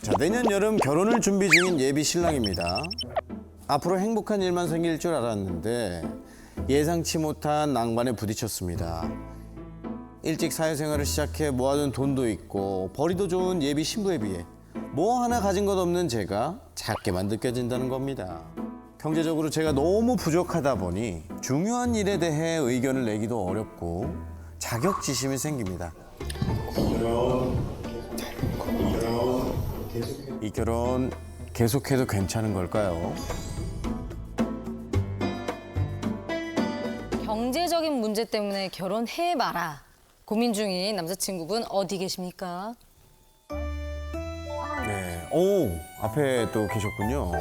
자, 내년 여름 결혼을 준비 중인 예비 신랑입니다. 앞으로 행복한 일만 생길 줄 알았는데 예상치 못한 낭만에 부딪혔습니다. 일찍 사회생활을 시작해 모아둔 돈도 있고 벌이도 좋은 예비 신부에 비해 뭐 하나 가진 것 없는 제가 작게만 느껴진다는 겁니다. 경제적으로 제가 너무 부족하다 보니 중요한 일에 대해 의견을 내기도 어렵고 자격지심이 생깁니다. 이 결혼 계속해도 괜찮은 걸까요? 경제적인 문제 때문에 결혼해봐라 고민 중인 남자친구분 어디 계십니까? 네. 오, 앞에 또 계셨군요.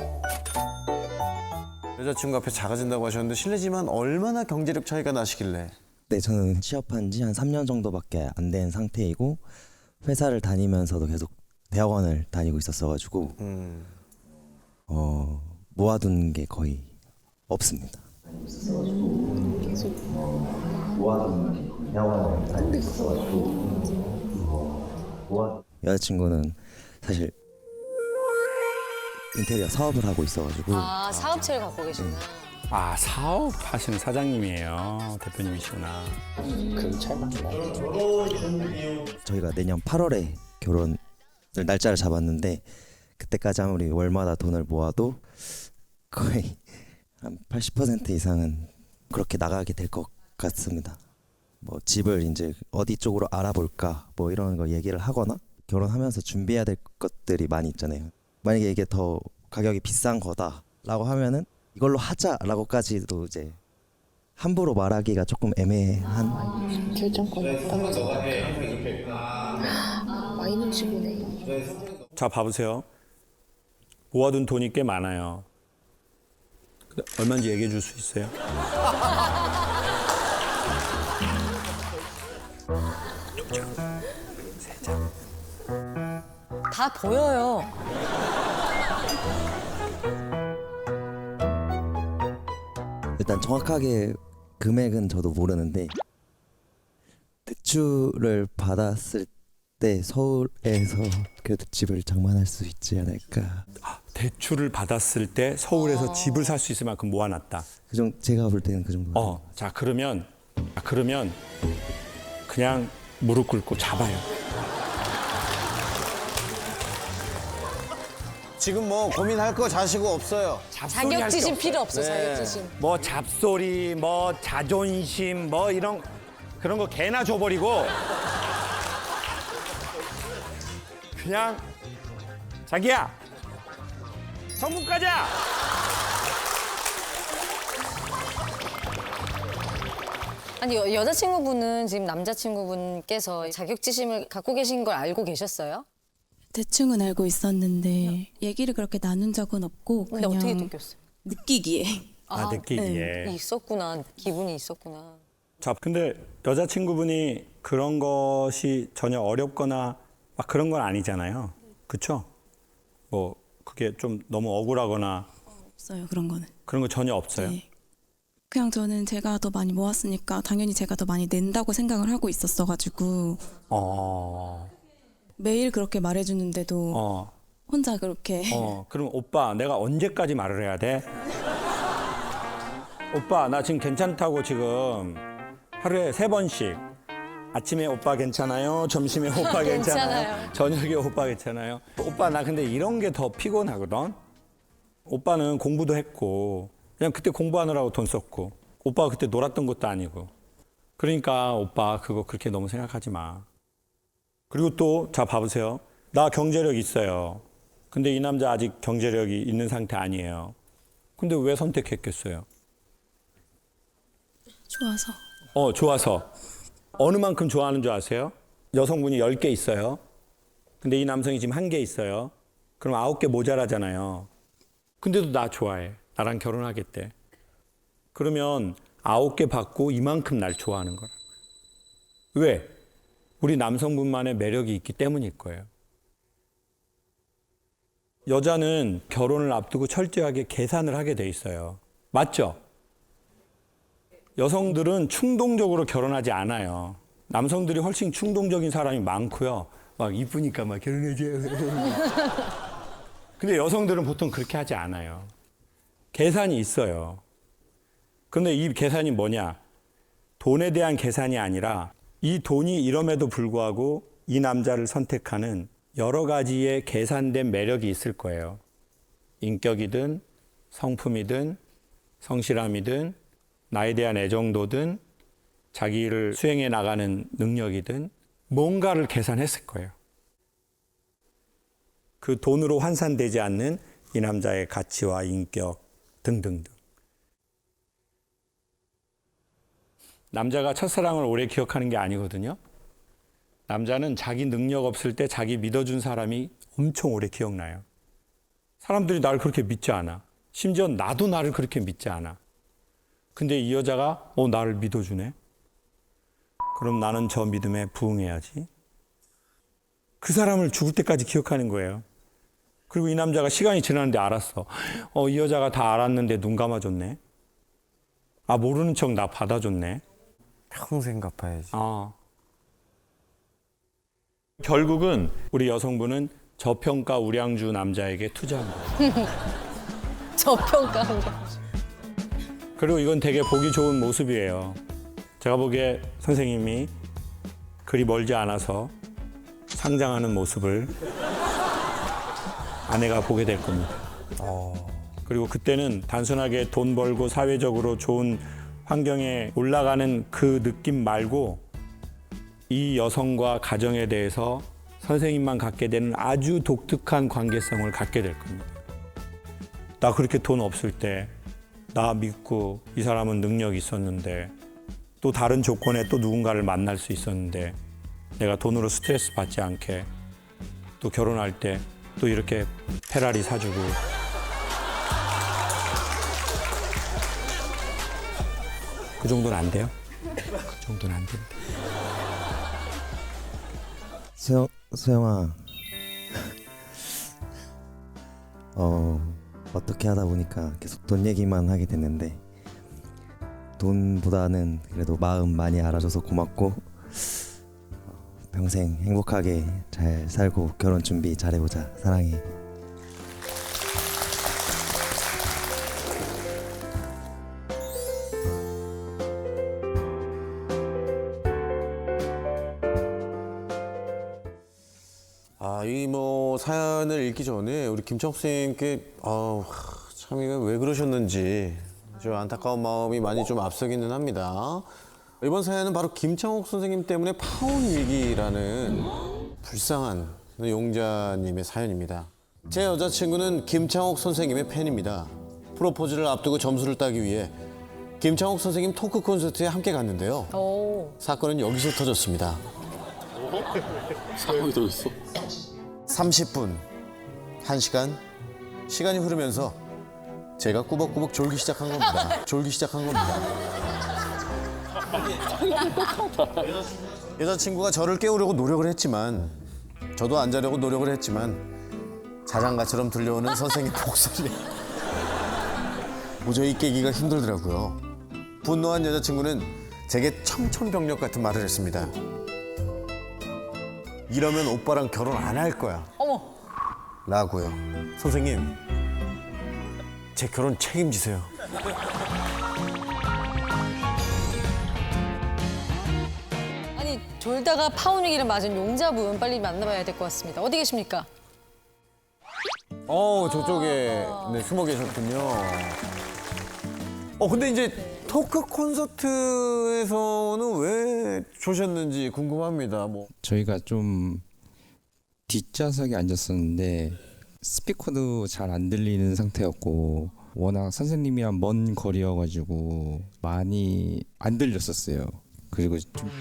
여자친구 앞에 작아진다고 하셨는데 실례지만 얼마나 경제력 차이가 나시길래? 네, 저는 취업한 지 한 3년 정도밖에 안 된 상태이고 회사를 다니면서도 계속 대학원을 다니고 있었어가지고 모아둔 게 거의 없습니다. 여자친구는 사실 인테리어 사업을 하고 있어가지고 아, 사업체를 갖고 계시구나. 아, 사업하시는 사장님이에요. 대표님이시구나. 저희가 내년 8월에 결혼을 날짜를 잡았는데 그때까지 아무리 월마다 돈을 모아도 거의 한 80% 이상은 그렇게 나가게 될 것 같습니다. 뭐 집을 이제 어디 쪽으로 알아볼까 뭐 이런 거 얘기를 하거나 결혼하면서 준비해야 될 것들이 많이 있잖아요. 만약에 이게 더 가격이 비싼 거다라고 하면은 이걸로 하자라고까지도 이제 함부로 말하기가 조금 애매한. 결정권이 없다고 생각해. 많이 눈치 보네. 자, 봐보세요. 모아둔 돈이 꽤 많아요. 근데 얼마인지 얘기해 줄 수 있어요? 다 보여요. 일단 정확하게 금액은 저도 모르는데 대출을 받았을 때 서울에서 그래도 집을 장만할 수 있지 않을까. 대출을 받았을 때 서울에서 집을 살 수 있을 만큼 모아놨다. 제가 볼 때는 그 정도. 자, 그러면 그냥 무릎 꿇고 잡아요. 지금 뭐 고민할 거 자시고 없어요. 자격지심 필요 없어, 자격지심. 뭐 잡소리, 뭐 자존심, 뭐 그런 거 개나 줘버리고 그냥 자기야 천국 가자. 아니, 여자친구분은 지금 남자친구분께서 자격지심을 갖고 계신 걸 알고 계셨어요? 대충은 알고 있었는데 얘기를 그렇게 나눈 적은 없고 근데 그냥 어떻게 느꼈어요? 느끼기에 느끼기에. 있었구나, 기분이 있었구나. 자, 근데 여자친구분이 그런 것이 전혀 어렵거나 막 그런 건 아니잖아요. 그렇죠? 뭐 그게 좀 너무 억울하거나 없어요 그런 거는. 그런 거 전혀 없어요. 네. 그냥 저는 제가 더 많이 모았으니까 당연히 제가 더 많이 낸다고 생각을 하고 있었어가지고 매일 그렇게 말해주는데도 혼자 그렇게 그럼 오빠 내가 언제까지 말을 해야 돼? 오빠 나 지금 괜찮다고 지금 하루에 3번씩 아침에 오빠 괜찮아요? 점심에 오빠 괜찮아요? 저녁에 오빠 괜찮아요? 오빠 나 근데 이런 게 더 피곤하거든? 오빠는 공부도 했고 그냥 그때 공부하느라고 돈 썼고 오빠가 그때 놀았던 것도 아니고 그러니까 오빠 그거 그렇게 너무 생각하지 마. 그리고 또 자 봐보세요. 나 경제력 있어요. 근데 이 남자 아직 경제력이 있는 상태 아니에요. 근데 왜 선택했겠어요? 좋아서. 좋아서. 어느 만큼 좋아하는 줄 아세요? 여성분이 10개 있어요. 근데 이 남성이 지금 1개 있어요. 그럼 9개 모자라잖아요. 근데도 나 좋아해. 나랑 결혼하겠대. 그러면 9개 받고 이만큼 날 좋아하는 거라고요. 왜? 우리 남성분만의 매력이 있기 때문일 거예요. 여자는 결혼을 앞두고 철저하게 계산을 하게 돼 있어요. 맞죠? 여성들은 충동적으로 결혼하지 않아요. 남성들이 훨씬 충동적인 사람이 많고요. 막 이쁘니까 막 결혼해줘. 근데 여성들은 보통 그렇게 하지 않아요. 계산이 있어요. 그런데 이 계산이 뭐냐? 돈에 대한 계산이 아니라 이 돈이 이럼에도 불구하고 이 남자를 선택하는 여러 가지의 계산된 매력이 있을 거예요. 인격이든 성품이든 성실함이든 나에 대한 애정도든 자기를 수행해 나가는 능력이든 뭔가를 계산했을 거예요. 그 돈으로 환산되지 않는 이 남자의 가치와 인격 등등등. 남자가 첫사랑을 오래 기억하는 게 아니거든요. 남자는 자기 능력 없을 때 자기 믿어준 사람이 엄청 오래 기억나요. 사람들이 나를 그렇게 믿지 않아. 심지어 나도 나를 그렇게 믿지 않아. 근데 이 여자가 나를 믿어주네. 그럼 나는 저 믿음에 부응해야지. 그 사람을 죽을 때까지 기억하는 거예요. 그리고 이 남자가 시간이 지났는데 알았어. 이 여자가 다 알았는데 눈 감아줬네. 아, 모르는 척 나 받아줬네. 평생 갚아야지. 결국은 우리 여성분은 저평가 우량주 남자에게 투자한 거예요. 저평가한 거. 그리고 이건 되게 보기 좋은 모습이에요. 제가 보기에 선생님이 그리 멀지 않아서 상장하는 모습을 아내가 보게 될 겁니다. 그리고 그때는 단순하게 돈 벌고 사회적으로 좋은 환경에 올라가는 그 느낌 말고 이 여성과 가정에 대해서 선생님만 갖게 되는 아주 독특한 관계성을 갖게 될 겁니다. 나 그렇게 돈 없을 때 나 믿고 이 사람은 능력이 있었는데 또 다른 조건에 또 누군가를 만날 수 있었는데 내가 돈으로 스트레스 받지 않게 또 결혼할 때 또 이렇게 페라리 사주고 그 정도는 안 돼요? 그 정도는 안 됩니다. 수영아, 어떻게 하다 보니까 계속 돈 얘기만 하게 됐는데 돈보다는 그래도 마음 많이 알아줘서 고맙고 평생 행복하게 잘 살고 결혼 준비 잘해보자. 사랑해. 이 뭐 사연을 읽기 전에 우리 김창욱 선생님께 참 이거 왜 그러셨는지 좀 안타까운 마음이 많이 좀 앞서기는 합니다. 이번 사연은 바로 김창욱 선생님 때문에 파혼 위기라는 불쌍한 용자님의 사연입니다. 제 여자친구는 김창욱 선생님의 팬입니다. 프로포즈를 앞두고 점수를 따기 위해 김창욱 선생님 토크 콘서트에 함께 갔는데요. 사건은 여기서 터졌습니다. 사고이 들어있어? 30분, 1시간, 시간이 흐르면서 제가 꾸벅꾸벅 졸기 시작한 겁니다. 졸기 시작한 겁니다. 여자친구가 저를 깨우려고 노력을 했지만 저도 안 자려고 노력을 했지만 자장가처럼 들려오는 선생님 목소리 도저히 깨기가 힘들더라고요. 분노한 여자친구는 제게 청천벽력 같은 말을 했습니다. 이러면 오빠랑 결혼 안 할 거야. 어머. 라고요. 선생님, 제 결혼 책임지세요. 아니 졸다가 파혼 위기를 맞은 용자분 빨리 만나봐야 될 것 같습니다. 어디 계십니까? 저쪽에 숨어 계셨군요. 근데 이제 토크 콘서트에서는 왜 조셨는지 궁금합니다. 저희가 좀 뒷좌석에 앉았었는데 스피커도 잘 안 들리는 상태였고 워낙 선생님이랑 먼 거리여가지고 많이 안 들렸었어요. 그리고 좀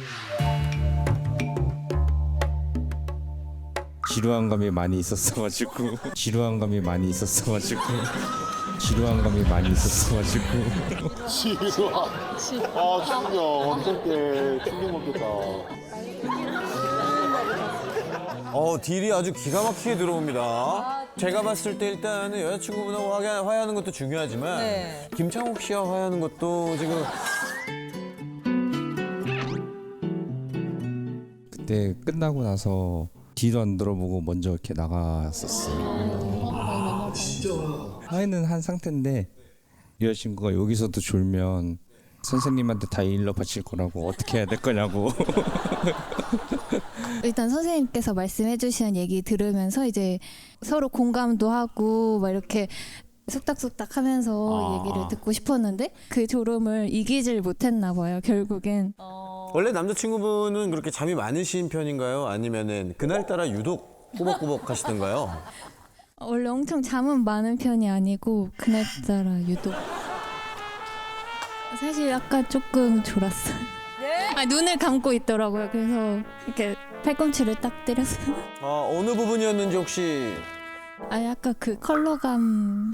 지루한 감이 많이 있었어가지고 지루한 감이 많이 있었어가지고 지루한 충격. 어떡해. 충격 먹겠다. 딜이 아주 기가 막히게 들어옵니다. 제가 봤을 때 일단은 여자친구보다 화해하는 것도 중요하지만 네. 김창욱 씨와 화해하는 것도 지금 그때 끝나고 나서 뒤도 안 돌아보고 먼저 이렇게 나갔었어요. 화해는 한 상태인데 여자친구가 여기서도 졸면 선생님한테 다 일러 바칠 거라고 어떻게 해야 될 거냐고. 일단 선생님께서 말씀해 주시는 얘기 들으면서 이제 서로 공감도 하고 막 이렇게 속닥속닥 하면서 얘기를 듣고 싶었는데 그 졸음을 이기질 못했나 봐요, 결국엔. 원래 남자친구분은 그렇게 잠이 많으신 편인가요? 아니면은 그날따라 유독 꾸벅꾸벅 하시던가요? 원래 엄청 잠은 많은 편이 아니고 그날따라 유독. 사실 아까 조금 졸았어요. 아, 눈을 감고 있더라고요. 그래서 이렇게 팔꿈치를 딱 때렸어요. 어느 부분이었는지 혹시 아, 약간 그 컬러감.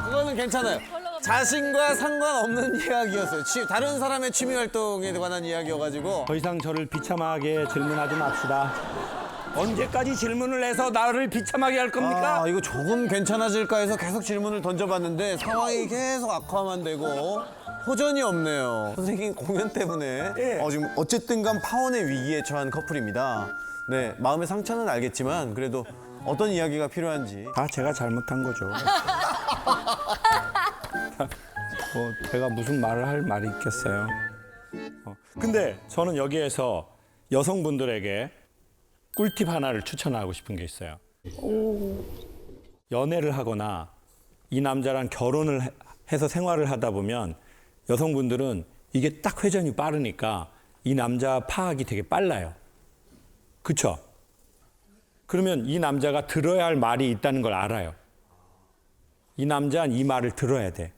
그거는 괜찮아요. 자신과 상관없는 이야기였어요. 다른 사람의 취미 활동에 관한 이야기여가지고. 더 이상 저를 비참하게 질문하지 맙시다. 언제까지 질문을 해서 나를 비참하게 할 겁니까? 이거 조금 괜찮아질까 해서 계속 질문을 던져봤는데 상황이 계속 악화만 되고 호전이 없네요. 선생님 공연 때문에 예. 지금 어쨌든 간 파혼의 위기에 처한 커플입니다. 네, 마음의 상처는 알겠지만 그래도 어떤 이야기가 필요한지. 다 제가 잘못한 거죠. 제가 무슨 말을 할 말이 있겠어요. 근데 저는 여기에서 여성분들에게 꿀팁 하나를 추천하고 싶은 게 있어요. 연애를 하거나 이 남자랑 결혼을 해서 생활을 하다 보면 여성분들은 이게 딱 회전이 빠르니까 이 남자 파악이 되게 빨라요. 그쵸? 그러면 이 남자가 들어야 할 말이 있다는 걸 알아요. 이 남자는 이 말을 들어야 돼.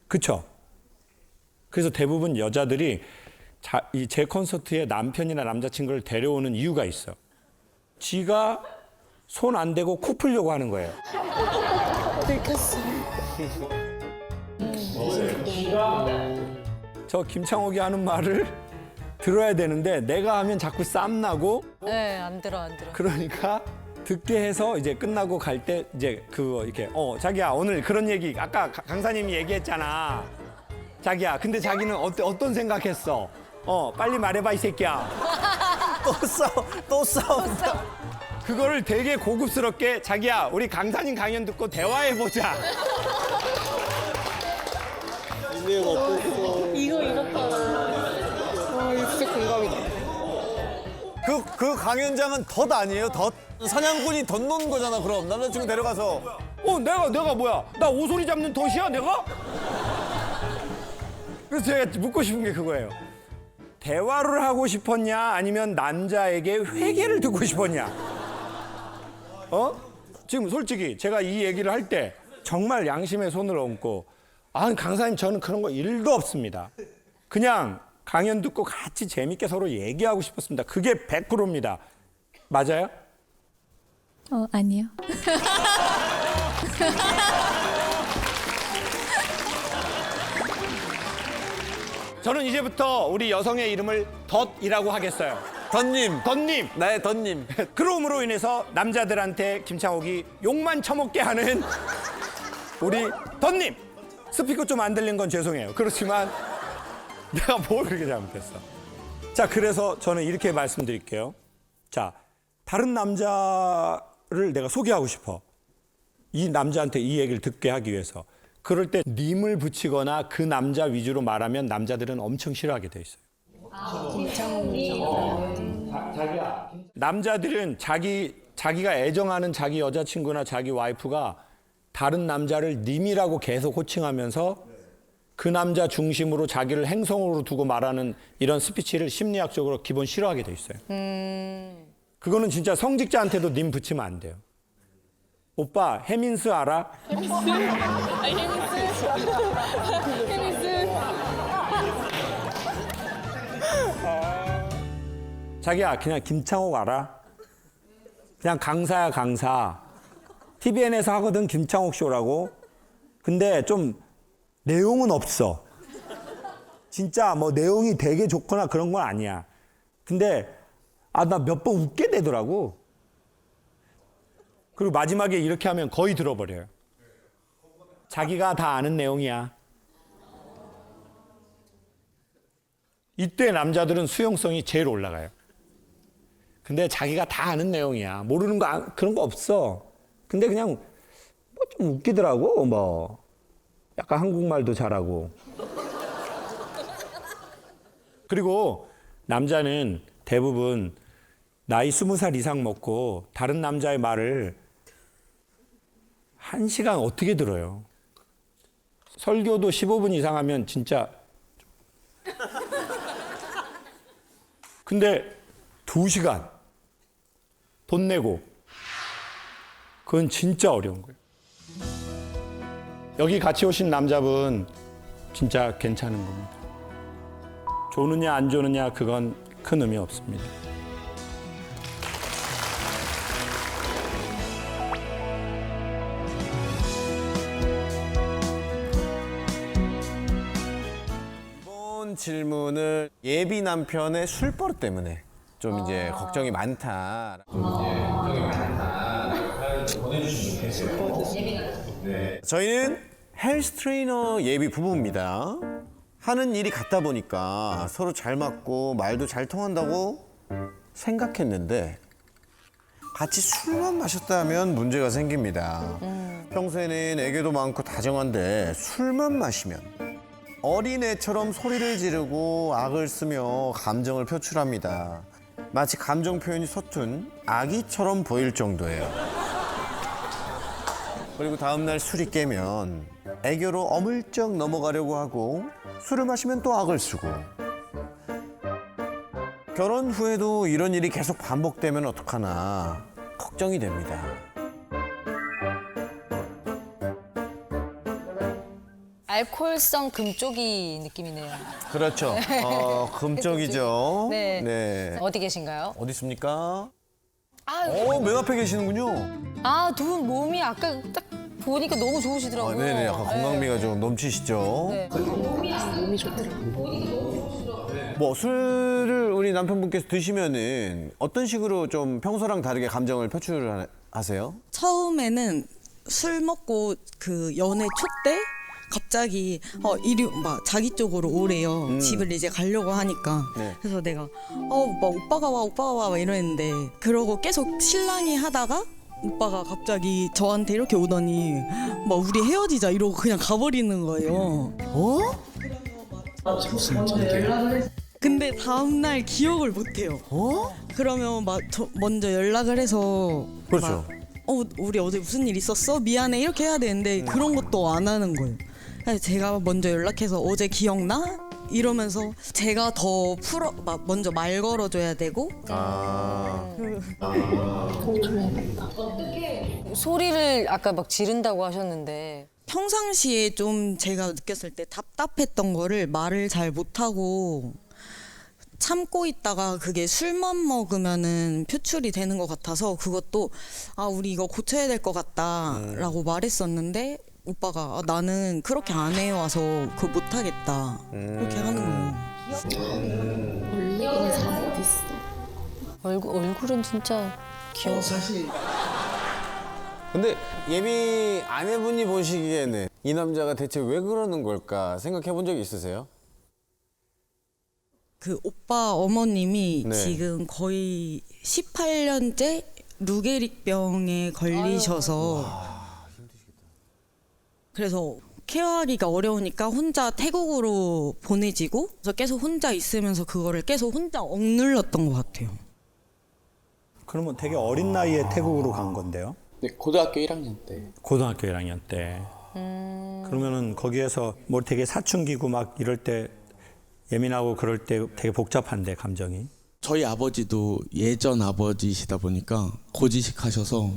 그쵸? 그래서 대부분 여자들이 제 콘서트에 남편이나 남자친구를 데려오는 이유가 있어. 지가 손 안 대고 코 풀려고 하는 거예요. 저 김창옥이 하는 말을 들어야 되는데 내가 하면 자꾸 쌈나고. 네, 안 들어. 그러니까 듣게 해서 이제 끝나고 갈 때 이제 그거 이렇게 자기야 오늘 그런 얘기 아까 강사님이 얘기했잖아. 자기야 근데 자기는 어떤 생각했어? 빨리 말해봐 이 새끼야. 또 싸운다. 그거를 되게 고급스럽게 자기야 우리 강사님 강연 듣고 대화해보자. 그 강연장은 덫 아니에요? 덫? 사냥꾼이 덫 놓는 거잖아. 그럼 남자친구 데려가서. 내가 뭐야? 나 오소리 잡는 덫이야 내가? 그래서 제가 묻고 싶은 게 그거예요. 대화를 하고 싶었냐 아니면 남자에게 회개를 듣고 싶었냐? 지금 솔직히 제가 이 얘기를 할 때 정말 양심의 손을 얹고 강사님 저는 그런 거 1도 없습니다. 그냥 강연 듣고 같이 재밌게 서로 얘기하고 싶었습니다. 그게 100%입니다. 맞아요? 아니요. 저는 이제부터 우리 여성의 이름을 덫이라고 하겠어요. 덧님. 덫님. 나의 덧님. 그럼으로 인해서 남자들한테 김창옥이 욕만 처먹게 하는 우리 덧님. 스피커 좀 안 들린 건 죄송해요. 그렇지만 내가 뭘 그렇게 잘못했어. 자, 그래서 저는 이렇게 말씀드릴게요. 자, 다른 남자를 내가 소개하고 싶어. 이 남자한테 이 얘기를 듣게 하기 위해서. 그럴 때 님을 붙이거나 그 남자 위주로 말하면 남자들은 엄청 싫어하게 돼 있어요. 남자들은 자기가 애정하는 자기 여자친구나 자기 와이프가 다른 남자를 님이라고 계속 호칭하면서 그 남자 중심으로 자기를 행성으로 두고 말하는 이런 스피치를 심리학적으로 기본 싫어하게 돼 있어요. 그거는 진짜 성직자한테도 님 붙이면 안 돼요. 오빠 해민스 알아? 자기야 그냥 김창옥 알아? 그냥 강사야 강사. TVN에서 하거든 김창옥 쇼라고. 근데 좀 내용은 없어. 진짜 뭐 내용이 되게 좋거나 그런 건 아니야. 근데 나 몇 번 웃게 되더라고. 그리고 마지막에 이렇게 하면 거의 들어버려요. 자기가 다 아는 내용이야. 이때 남자들은 수용성이 제일 올라가요. 근데 자기가 다 아는 내용이야. 모르는 거 그런 거 없어. 근데 그냥 뭐 좀 웃기더라고. 뭐 약간 한국말도 잘하고. 그리고 남자는 대부분 나이 20살 이상 먹고 다른 남자의 말을 1시간 어떻게 들어요? 설교도 15분 이상 하면 진짜. 근데 2시간 돈 내고 그건 진짜 어려운 거예요. 여기 같이 오신 남자분 진짜 괜찮은 겁니다. 좋느냐 안 좋느냐 그건 큰 의미 없습니다. 이번 질문을 예비 남편의 술버릇 때문에 좀 이제 걱정이 많다. 네. 저희는 헬스 트레이너 예비 부부입니다. 하는 일이 같다 보니까 서로 잘 맞고 말도 잘 통한다고 생각했는데 같이 술만 마셨다면 문제가 생깁니다. 평소에는 애교도 많고 다정한데 술만 마시면 어린애처럼 소리를 지르고 악을 쓰며 감정을 표출합니다. 마치 감정 표현이 서툰 아기처럼 보일 정도예요. 그리고 다음날 술이 깨면 애교로 어물쩍 넘어가려고 하고 술을 마시면 또 악을 쓰고 결혼 후에도 이런 일이 계속 반복되면 어떡하나 걱정이 됩니다. 알코올성 금쪽이 느낌이네요. 그렇죠. 금쪽이죠. 네. 네. 어디 계신가요? 어디 있습니까? 아, 맨 앞에 계시는군요. 두 분 몸이 아까 딱 보니까 너무 좋으시더라고요. 네네. 약간 건강미가 좀 넘치시죠. 네. 뭐 술을 우리 남편분께서 드시면은 어떤 식으로 좀 평소랑 다르게 감정을 표출하세요? 처음에는 술 먹고 그 연애 초 때 갑자기 이리 막 자기 쪽으로 오래요. 집을 이제 가려고 하니까. 네. 그래서 내가 막 오빠가 와 막 이러는데 그러고 계속 신랑이 하다가 오빠가 갑자기 저한테 이렇게 오더니 막 우리 헤어지자 이러고 그냥 가버리는 거예요. 근데 다음날 기억을 못해요. 그러면 막 먼저 연락을 해서 그렇죠. 막, 우리 어제 무슨 일 있었어? 미안해 이렇게 해야 되는데 그런 것도 안 하는 거예요. 그래서 제가 먼저 연락해서 어제 기억나? 이러면서 제가 더 먼저 말 걸어줘야 되고. 소리를 아까 막 지른다고 하셨는데 평상시에 좀 제가 느꼈을 때 답답했던 거를 말을 잘 못하고 참고 있다가 그게 술만 먹으면은 표출이 되는 것 같아서 그것도 우리 이거 고쳐야 될 것 같다라고 말했었는데 오빠가 나는 그렇게 안 해와서 그거 못하겠다 그렇게 하는 거예요. 얼굴은 진짜 귀여워. 근데 예비 아내분이 보시기에는 이 남자가 대체 왜 그러는 걸까 생각해 본 적이 있으세요? 그 오빠 어머님이 네. 지금 거의 18년째 루게릭병에 걸리셔서 그래서 케어하기가 어려우니까 혼자 태국으로 보내지고 그래서 계속 혼자 있으면서 그거를 계속 혼자 억눌렀던 것 같아요. 그러면 되게 어린 나이에 태국으로 간 건데요? 네, 고등학교 1학년 때. 고등학교 1학년 때. 그러면은 거기에서 뭐 되게 사춘기고 막 이럴 때 예민하고 그럴 때 되게 복잡한데 감정이. 저희 아버지도 예전 아버지시다 보니까 고지식하셔서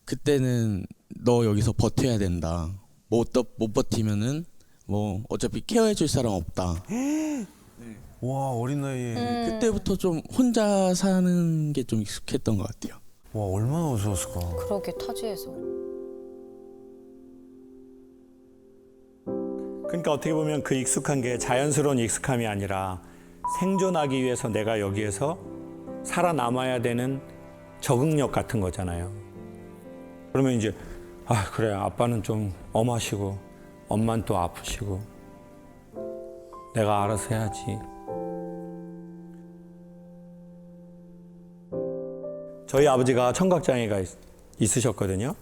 그때는 너 여기서 버텨야 된다. 못 버티면은 뭐 어차피 케어해줄 사람 없다. 와 어린 나이에. 그때부터 좀 혼자 사는 게 좀 익숙했던 것 같아요. 와 얼마나 무서웠을까. 그러게 타지에서. 그러니까 어떻게 보면 그 익숙한 게 자연스러운 익숙함이 아니라 생존하기 위해서 내가 여기에서 살아남아야 되는 적응력 같은 거잖아요. 그러면 이제 아 그래 아빠는 좀 엄하시고 엄마는 또 아프시고 내가 알아서 해야지. 저희 아버지가 청각장애가 있으셨거든요.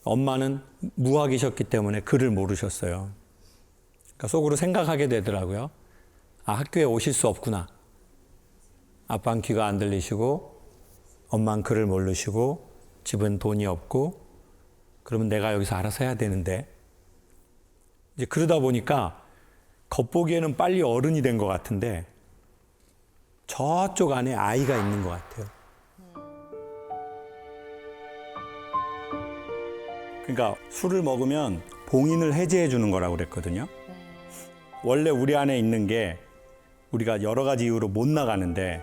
엄마는 무학이셨기 때문에 글을 모르셨어요. 그러니까 속으로 생각하게 되더라고요. 아, 학교에 오실 수 없구나. 아빠는 귀가 안 들리시고 엄마는 글을 모르시고 집은 돈이 없고 그러면 내가 여기서 알아서 해야 되는데 이제 그러다 보니까 겉보기에는 빨리 어른이 된 것 같은데 저쪽 안에 아이가 있는 것 같아요. 그러니까 술을 먹으면 봉인을 해제해 주는 거라고 그랬거든요. 원래 우리 안에 있는 게 우리가 여러 가지 이유로 못 나가는데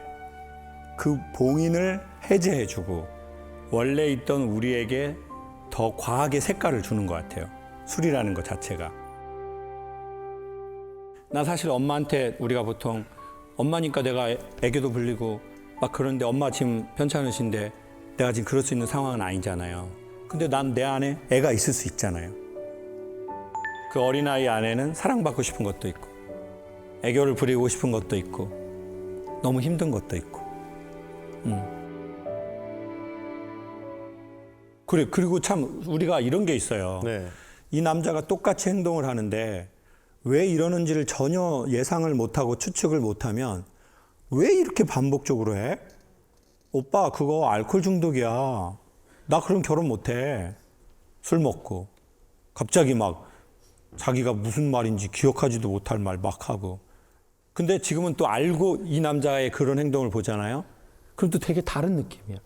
그 봉인을 해제해 주고 원래 있던 우리에게 더 과하게 색깔을 주는 것 같아요. 술이라는 것 자체가. 나 사실 엄마한테 우리가 보통 엄마니까 내가 애교도 부리고 막 그런데 엄마 지금 편찮으신데 내가 지금 그럴 수 있는 상황은 아니잖아요. 근데 난 내 안에 애가 있을 수 있잖아요. 그 어린아이 안에는 사랑받고 싶은 것도 있고 애교를 부리고 싶은 것도 있고 너무 힘든 것도 있고 그래 그리고 참 우리가 이런 게 있어요. 네. 이 남자가 똑같이 행동을 하는데 왜 이러는지를 전혀 예상을 못하고 추측을 못하면 왜 이렇게 반복적으로 해? 오빠 그거 알코올 중독이야. 나 그럼 결혼 못해. 술 먹고 갑자기 막 자기가 무슨 말인지 기억하지도 못할 말 막 하고. 근데 지금은 또 알고 이 남자의 그런 행동을 보잖아요. 그럼 또 되게 다른 느낌이야.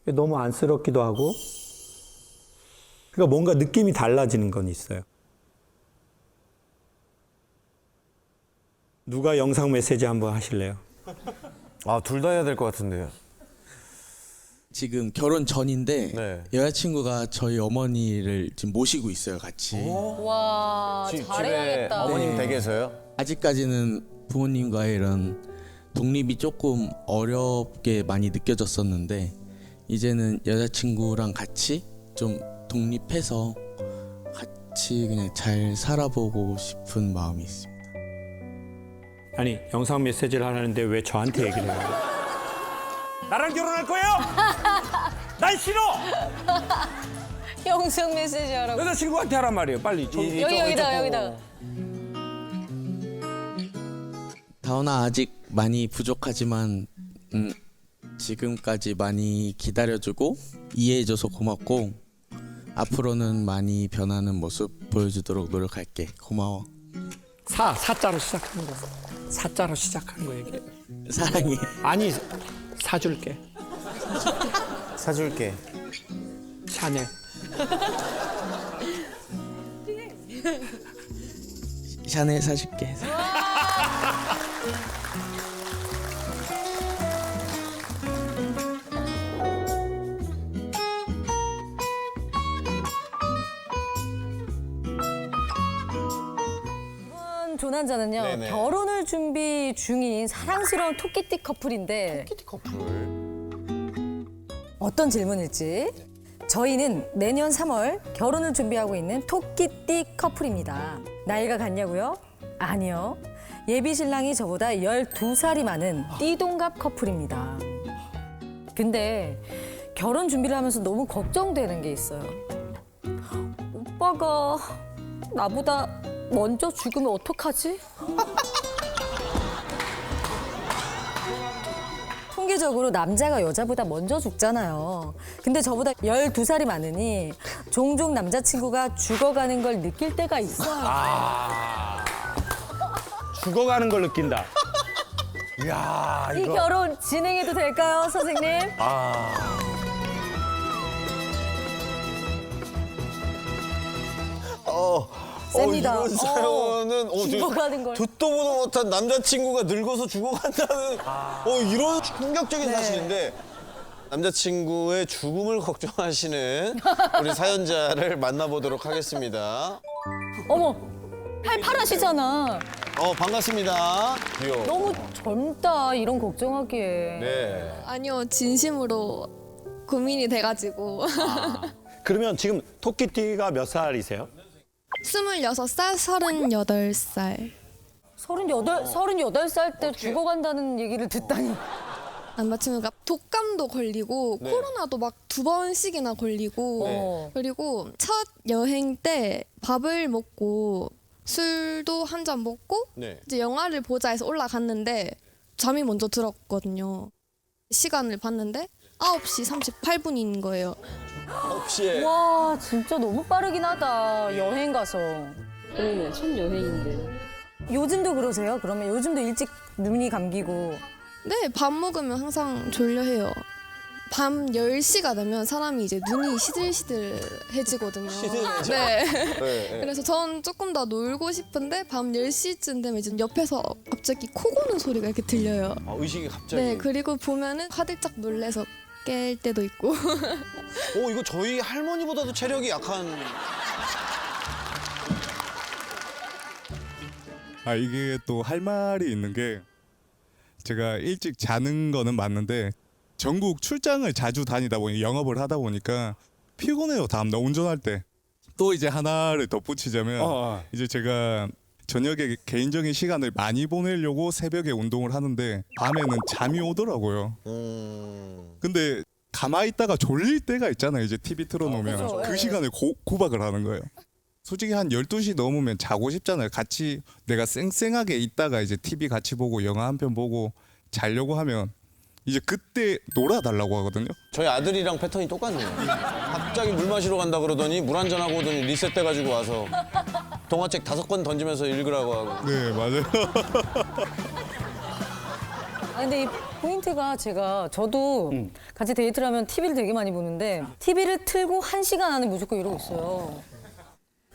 너무 안쓰럽기도 하고. 그러니까 뭔가 느낌이 달라지는 건 있어요. 누가 영상 메시지 한번 하실래요? 아, 둘 다 해야 될 것 같은데요. 지금 결혼 전인데 네. 여자친구가 저희 어머니를 지금 모시고 있어요, 같이. 와 집에 잘해야겠다. 어머님 댁에서요? 아직까지는 부모님과의 이런 독립이 조금 어렵게 많이 느껴졌었는데 이제는 여자친구랑 같이 좀 독립해서 같이 그냥 잘 살아보고 싶은 마음이 있습니다. 아니 영상 메시지를 하는데 왜 저한테 얘기를 해요? 나랑 결혼할 거예요? 난 싫어! 영상 메시지 하라고. 여자친구한테 하란 말이에요. 빨리. 여기다가. 다원아 아직 많이 부족하지만 지금까지 많이 기다려주고 이해해줘서 고맙고 앞으로는 많이 변하는 모습 보여주도록 노력할게. 고마워. 사자로 시작하는 거. 사자로 시작하는 거 얘기해. 사랑해. 아니 사줄게. 사줄게. 샤넬. 샤넬 사줄게. 이번 조난자는요 네네. 결혼을 준비 중인 사랑스러운 토끼띠 커플인데 키티 커플. 어떤 질문일지. 저희는 내년 3월 결혼을 준비하고 있는 토끼띠 커플입니다. 나이가 같냐고요? 아니요. 예비 신랑이 저보다 12살이 많은 띠동갑 커플입니다. 근데 결혼 준비를 하면서 너무 걱정되는 게 있어요. 오빠가 나보다 먼저 죽으면 어떡하지? 통계적으로 남자가 여자보다 먼저 죽잖아요. 근데 저보다 12살이 많으니 종종 남자친구가 죽어가는 걸 느낄 때가 있어요. 죽어가는 걸 느낀다. 이야 이 결혼 진행해도 될까요, 선생님? 셉니다. 이런 사연은 죽어가는 걸. 듣도 보도 못한 남자친구가 늙어서 죽어간다는 이런 충격적인 네. 사실인데 남자친구의 죽음을 걱정하시는 우리 사연자를 만나보도록 하겠습니다. 어머, 팔팔하시잖아. 반갑습니다. 귀여워. 너무 젊다 이런 걱정하기에. 네. 아니요, 진심으로 고민이 돼가지고. 그러면 지금 토끼띠가 몇 살이세요? 26살, 38살. 38살 때 죽어간다는 얘기를 듣다니. 남자친구가 독감도 걸리고 네. 코로나도 막 2번씩이나 걸리고 네. 그리고 첫 여행 때 밥을 먹고 술도 한 잔 먹고 네. 이제 영화를 보자 해서 올라갔는데 잠이 먼저 들었거든요. 시간을 봤는데 9시 38분인 거예요. 혹시 와 진짜 너무 빠르긴 하다 여행 가서. 그러네, 첫 여행인데. 요즘도 그러세요? 그러면 요즘도 일찍 눈이 감기고. 네, 밥 먹으면 항상 졸려해요. 밤 10시가 되면 사람이 이제 눈이 시들시들해지거든요. 시들해져? 네. 네. 그래서 전 조금 더 놀고 싶은데 밤 10시쯤 되면 이제 옆에서 갑자기 코 고는 소리가 이렇게 들려요. 의식이 갑자기. 네, 그리고 보면은 화들짝 놀래서 깰 때도 있고. 이거 저희 할머니보다도 체력이 약한. 이게 또 할 말이 있는 게 제가 일찍 자는 거는 맞는데 전국 출장을 자주 다니다 보니 영업을 하다 보니까 피곤해요. 다음날 운전할 때. 또 이제 하나를 덧붙이자면 이제 제가 저녁에 개인적인 시간을 많이 보내려고 새벽에 운동을 하는데 밤에는 잠이 오더라고요. 근데 가만히 있다가 졸릴 때가 있잖아요. 이제 TV 틀어놓으면 그죠. 그 예. 시간에 구박을 하는 거예요. 솔직히 한 12시 넘으면 자고 싶잖아요. 같이 내가 쌩쌩하게 있다가 이제 TV 같이 보고 영화 한 편 보고 자려고 하면 이제 그때 놀아달라고 하거든요. 저희 아들이랑 패턴이 똑같네요. 갑자기 물 마시러 간다 그러더니 물 한잔 하고 오더니 리셋돼가지고 와서 동화책 5권 던지면서 읽으라고 하고. 네, 맞아요. 근데 이 포인트가 저도 같이 데이트를 하면 TV를 되게 많이 보는데 TV를 틀고 1시간 안에 무조건 이러고 있어요.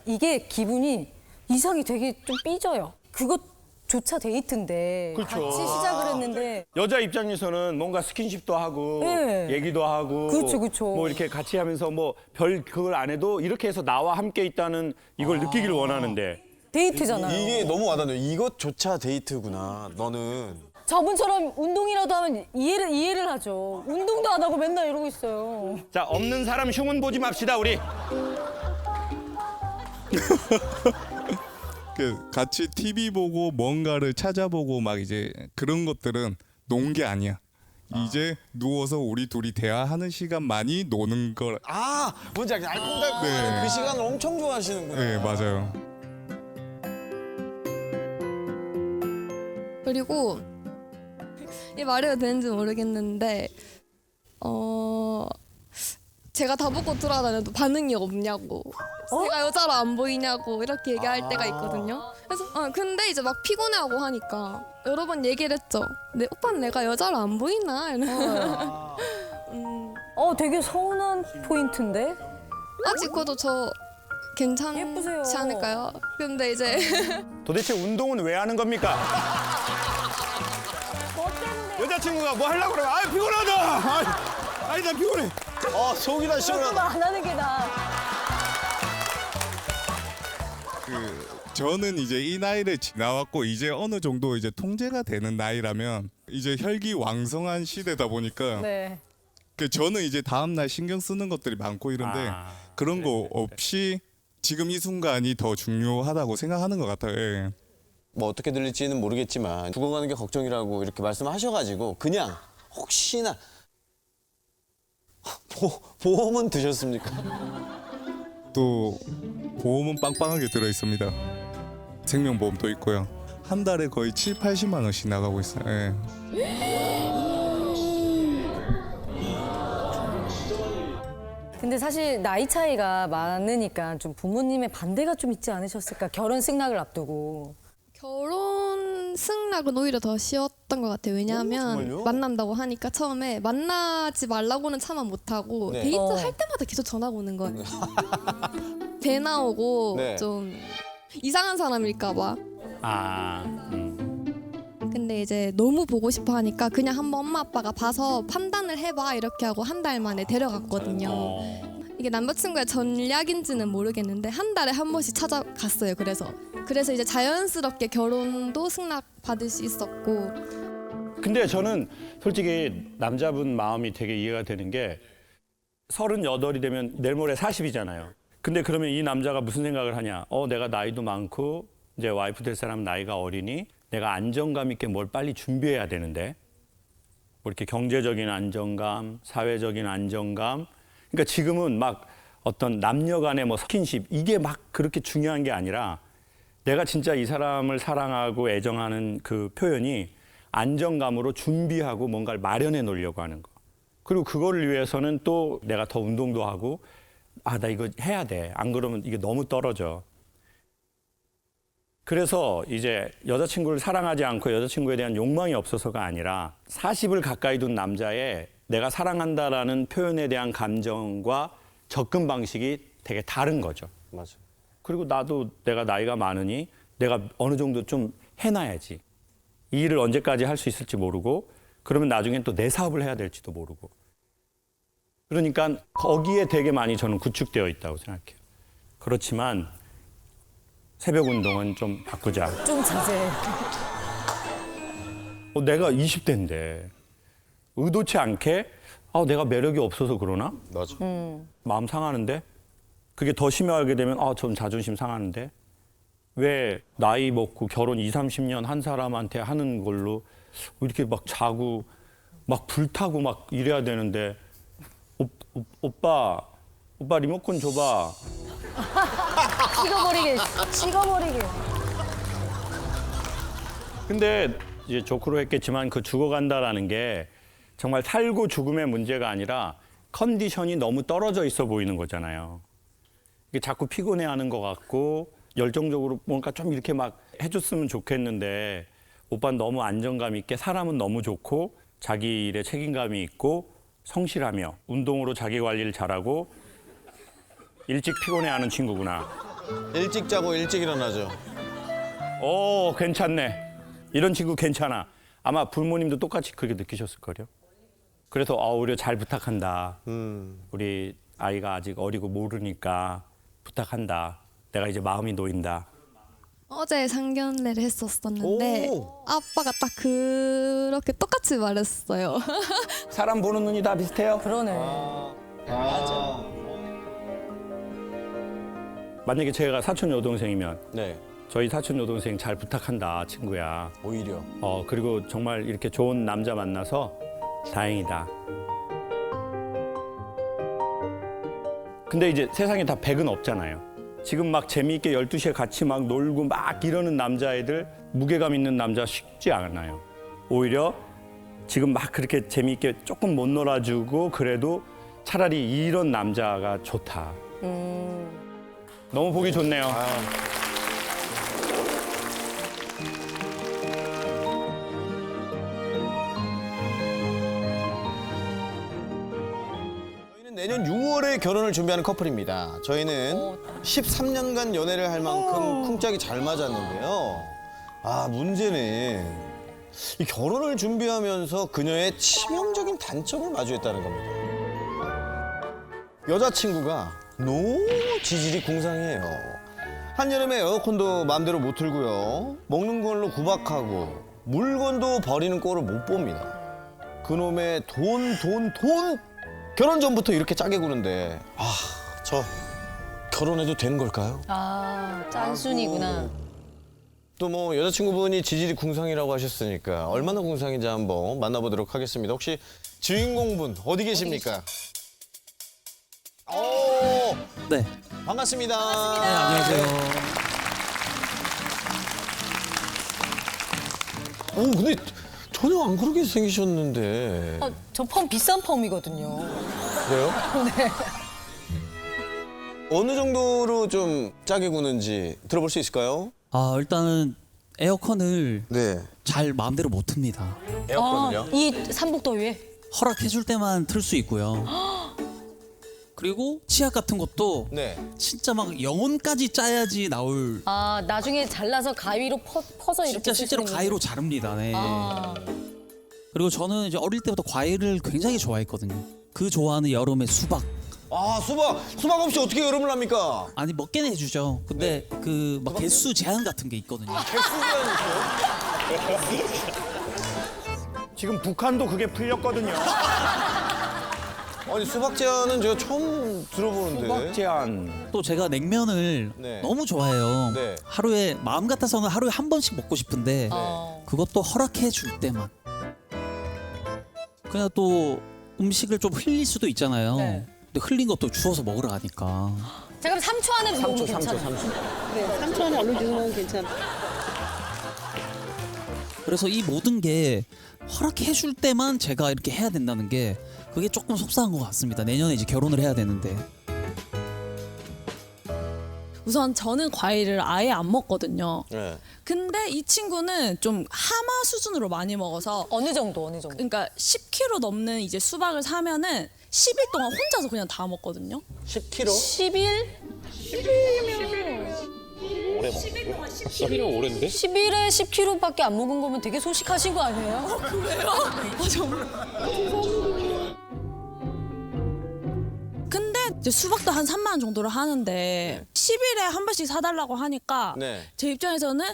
이게 기분이 이상이 되게 좀 삐져요. 그것조차 데이트인데 같이 시작을 했는데 여자 입장에서는 뭔가 스킨십도 하고 네. 얘기도 하고 그렇죠. 뭐 이렇게 같이 하면서 뭐 별 그걸 안 해도 이렇게 해서 나와 함께 있다는 이걸 느끼길 원하는데 데이트잖아요. 이게 너무 와닿네요. 이것조차 데이트구나. 너는. 저분처럼 운동이라도 하면 이해를 하죠. 운동도 안 하고 맨날 이러고 있어요. 자, 없는 사람 흉은 보지 맙시다 우리. 같이 TV 보고 뭔가를 찾아보고 막 이제 그런 것들은 논 게 아니야. 이제 누워서 우리 둘이 대화하는 시간만이 노는 걸. 뭔지 알겠어. 알콩달콩한 네. 그 시간을 엄청 좋아하시는구나. 네, 맞아요. 그리고 이 말해도 되는지 모르겠는데 제가 다 벗고 돌아다녀도 반응이 없냐고 내가 여자로 안 보이냐고 이렇게 얘기할 때가 있거든요. 그래서 근데 이제 막 피곤해하고 하니까 여러 번 얘기를 했죠. 근데 오빠는 내가 여자로 안 보이나? 되게 서운한 포인트인데? 아직 그것도 저 괜찮지 예쁘세요. 않을까요? 근데 이제 도대체 운동은 왜 하는 겁니까? 여자친구가 뭐 하려고 그러면 피곤하다. 아니 난 피곤해. 속이 다 시원하다. 안 하는 게 나아. 저는 이제 이 나이를 지나왔고 이제 어느 정도 이제 통제가 되는 나이라면 이제 혈기왕성한 시대다 보니까 네. 저는 이제 다음 날 신경 쓰는 것들이 많고 이런데 그런 거 없이 지금 이 순간이 더 중요하다고 생각하는 것 같아요. 예. 뭐 어떻게 들릴지는 모르겠지만 죽어가는 게 걱정이라고 이렇게 말씀하셔가지고 그냥 혹시나 보험은 드셨습니까? 또 보험은 빵빵하게 들어 있습니다. 생명보험도 있고요. 한 달에 거의 7, 80만 원씩 나가고 있어요. 예. 근데 사실 나이 차이가 많으니까 좀 부모님의 반대가 좀 있지 않으셨을까? 결혼 승낙을 앞두고. 결혼 승낙은 오히려 더 쉬웠던 것 같아요. 왜냐하면 정말요? 만난다고 하니까 처음에 만나지 말라고는 차마 못하고 네. 데이트 할 때마다 계속 전화가 오는 거예요. 배 나오고 네. 좀 이상한 사람일까 봐. 근데 이제 너무 보고 싶어 하니까 그냥 한번 엄마 아빠가 봐서 판단을 해봐 이렇게 하고 한 달 만에 데려갔거든요. 이게 남자친구의 전략인지는 모르겠는데 한 달에 한 번씩 찾아갔어요. 그래서 이제 자연스럽게 결혼도 승낙 받을 수 있었고. 근데 저는 솔직히 남자분 마음이 되게 이해가 되는 게 38이 되면 내일 모레 40이잖아요. 근데 그러면 이 남자가 무슨 생각을 하냐? 내가 나이도 많고 이제 와이프 될 사람 나이가 어리니 내가 안정감 있게 뭘 빨리 준비해야 되는데 뭐 이렇게 경제적인 안정감, 사회적인 안정감. 그러니까 지금은 막 어떤 남녀 간의 뭐 스킨십 이게 막 그렇게 중요한 게 아니라 내가 진짜 이 사람을 사랑하고 애정하는 그 표현이 안정감으로 준비하고 뭔가를 마련해 놓으려고 하는 거. 그리고 그걸 위해서는 또 내가 더 운동도 하고 나 이거 해야 돼. 안 그러면 이게 너무 떨어져. 그래서 이제 여자친구를 사랑하지 않고 여자친구에 대한 욕망이 없어서가 아니라 40을 가까이 둔 남자의 내가 사랑한다라는 표현에 대한 감정과 접근 방식이 되게 다른 거죠. 맞아. 그리고 나도 내가 나이가 많으니 내가 어느 정도 좀 해놔야지. 이 일을 언제까지 할 수 있을지 모르고 그러면 나중엔 또 내 사업을 해야 될지도 모르고. 그러니까 거기에 되게 많이 저는 구축되어 있다고 생각해요. 그렇지만 새벽 운동은 좀 바꾸자. 좀 자제해. 내가 20대인데 의도치 않게 내가 매력이 없어서 그러나? 맞아. 마음 상하는데? 그게 더 심하게 되면 전 자존심 상하는데? 왜 나이 먹고 결혼 20, 30년 한 사람한테 하는 걸로 이렇게 막 자고 막 불타고 막 이래야 되는데 오빠 리모컨 줘봐. 찍어버리게. 근데 이제 조크로 했겠지만 그 죽어간다라는 게 정말 살고 죽음의 문제가 아니라 컨디션이 너무 떨어져 있어 보이는 거잖아요. 이게 자꾸 피곤해하는 것 같고 열정적으로 뭔가 좀 이렇게 막 해줬으면 좋겠는데 오빠는 너무 안정감 있게 사람은 너무 좋고 자기 일에 책임감이 있고 성실하며 운동으로 자기 관리를 잘하고 일찍 피곤해하는 친구구나. 일찍 자고 일찍 일어나죠. 괜찮네. 이런 친구 괜찮아. 아마 부모님도 똑같이 그렇게 느끼셨을걸요. 그래서 오히려 잘 부탁한다. 우리 아이가 아직 어리고 모르니까 부탁한다. 내가 이제 마음이 놓인다. 어제 상견례를 했었었는데 아빠가 딱 그렇게 똑같이 말했어요. 사람 보는 눈이 다 비슷해요. 그러네. 맞아. 만약에 제가 사촌 여동생이면 네. 저희 사촌 여동생 잘 부탁한다 친구야. 오히려. 그리고 정말 이렇게 좋은 남자 만나서 다행이다. 근데 이제 세상에 다 100은 없잖아요. 지금 막 재미있게 12시에 같이 막 놀고 막 이러는 남자애들, 무게감 있는 남자 쉽지 않아요. 오히려 지금 막 그렇게 재미있게 조금 못 놀아주고 그래도 차라리 이런 남자가 좋다. 너무 보기 좋네요. 저희는 내년 6월에 결혼을 준비하는 커플입니다. 저희는 13년간 연애를 할 만큼 쿵짝이 잘 맞았는데요. 문제는 이 결혼을 준비하면서 그녀의 치명적인 단점을 마주했다는 겁니다. 여자친구가 너무 지질이 궁상이에요. 한여름에 에어컨도 마음대로 못 틀고요. 먹는 걸로 구박하고 물건도 버리는 꼴을 못 봅니다. 그놈의 돈. 결혼 전부터 이렇게 짜게 구는데 저 결혼해도 되는 걸까요? 짠순이구나. 또 뭐 여자친구분이 지질이 궁상이라고 하셨으니까 얼마나 궁상인지 한번 만나보도록 하겠습니다. 혹시 주인공분 어디 계십니까? 네. 반갑습니다. 네, 안녕하세요. 근데 전혀 안 그렇게 생기셨는데. 저 펌 비싼 펌이거든요. 그래요? 네. 어느 정도로 좀 짜게 구는지 들어볼 수 있을까요? 일단은 에어컨을 네. 잘 마음대로 못 틉니다. 에어컨을요? 이 삼복더위에? 허락해줄 때만 틀 수 있고요. 그리고 치약 같은 것도 네. 진짜 막 영혼까지 짜야지 나올. 나중에 잘라서 가위로 퍼서 이렇게. 진짜 실제로 쓰시는 가위로 자릅니다. 네. 아. 그리고 저는 이제 어릴 때부터 과일을 굉장히 좋아했거든요. 그 좋아하는 여름에 수박, 아 수박 없이 어떻게 여름을 합니까? 아니 먹게는 해주죠. 근데 그 막 개수 제한 같은 게 있거든요. 개수 제한이 있어요? 지금 북한도 그게 풀렸거든요. 아니 수박 제한은 제가 처음 들어보는데. 수박 제한. 또 제가 냉면을 네. 너무 좋아해요. 네. 하루에 마음 같아서는 하루에 한 번씩 먹고 싶은데 그것도 허락해 줄 때만. 그냥 또 음식을 좀 흘릴 수도 있잖아요. 네. 근데 흘린 것도 주워서 먹으러 가니까. 자 그럼 3초 안에 먹으면 괜찮아요. 3초 안에 얼른 주면 괜찮아. 그래서 이 모든 게 허락해 줄 때만 제가 이렇게 해야 된다는 게 그게 조금 속상한 것 같습니다. 내년에 이제 결혼을 해야 되는데. 우선 저는 과일을 아예 안 먹거든요. 네. 근데 이 친구는 좀 하마 수준으로 많이 먹어서 어느 정도? 그러니까 10kg 넘는 이제 수박을 사면은 10일 동안 혼자서 그냥 다 먹거든요. 10kg? 10일? 10일이면 10일은 오랜데? 10일에 10kg밖에 안 먹은 거면 되게 소식하신 거 아니에요? 그래요? 정말. 근데 이제 수박도 한 3만 원 정도를 하는데 10일에 한 번씩 사달라고 하니까 네. 제 입장에서는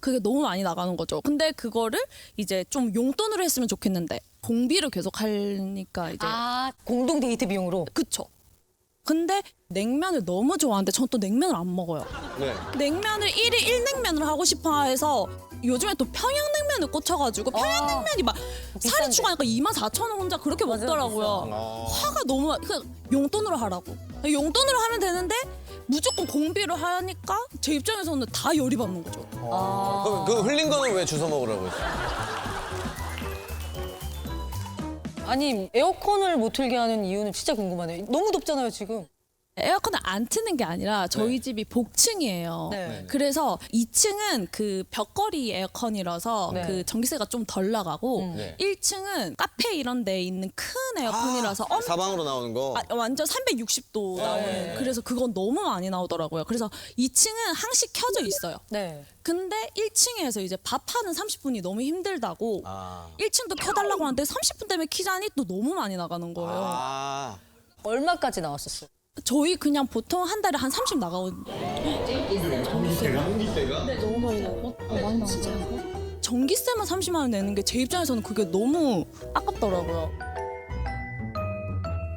그게 너무 많이 나가는 거죠. 근데 그거를 이제 좀 용돈으로 했으면 좋겠는데 공비를 계속 하니까 이제 공동 데이트 비용으로. 그쵸. 근데 냉면을 너무 좋아하는데 전 또 냉면을 안 먹어요. 네. 냉면을 1일 1냉면을 하고 싶어 해서 요즘에 또 평양냉면을 꽂혀가지고 평양냉면이 막 살이 추가하니까 24,000원 혼자 그렇게 먹더라고요. 화가 너무 그냥 용돈으로 하라고. 용돈으로 하면 되는데 무조건 공비를 하니까 제 입장에서는 다 열이 받는 거죠. 그럼 그 흘린 거는 왜 주워 먹으라고 했어요? 아니 에어컨을 못 틀게 하는 이유는 진짜 궁금하네요. 너무 덥잖아요 지금. 에어컨을 안 트는 게 아니라 저희 집이 복층이에요. 그래서 2층은 그 벽걸이 에어컨이라서 그 전기세가 좀 덜 나가고 1층은 카페 이런 데 있는 큰 에어컨이라서 사방으로 나오는 거. 완전 360도 나오는. 그래서 그건 너무 많이 나오더라고요. 그래서 2층은 항시 켜져 있어요. 근데 1층에서 이제 밥하는 30분이 너무 힘들다고 1층도 켜달라고 하는데 30분 때문에 키자니 또 너무 많이 나가는 거예요. 얼마까지 나왔었어요? 저희 그냥 보통 한 달에 한 30 나가거든요. 전기세가? 네, 너무 많이 나고. 많이 나왔어요. 전기세만 30만 원 내는 게 제 입장에서는 그게 너무 아깝더라고요.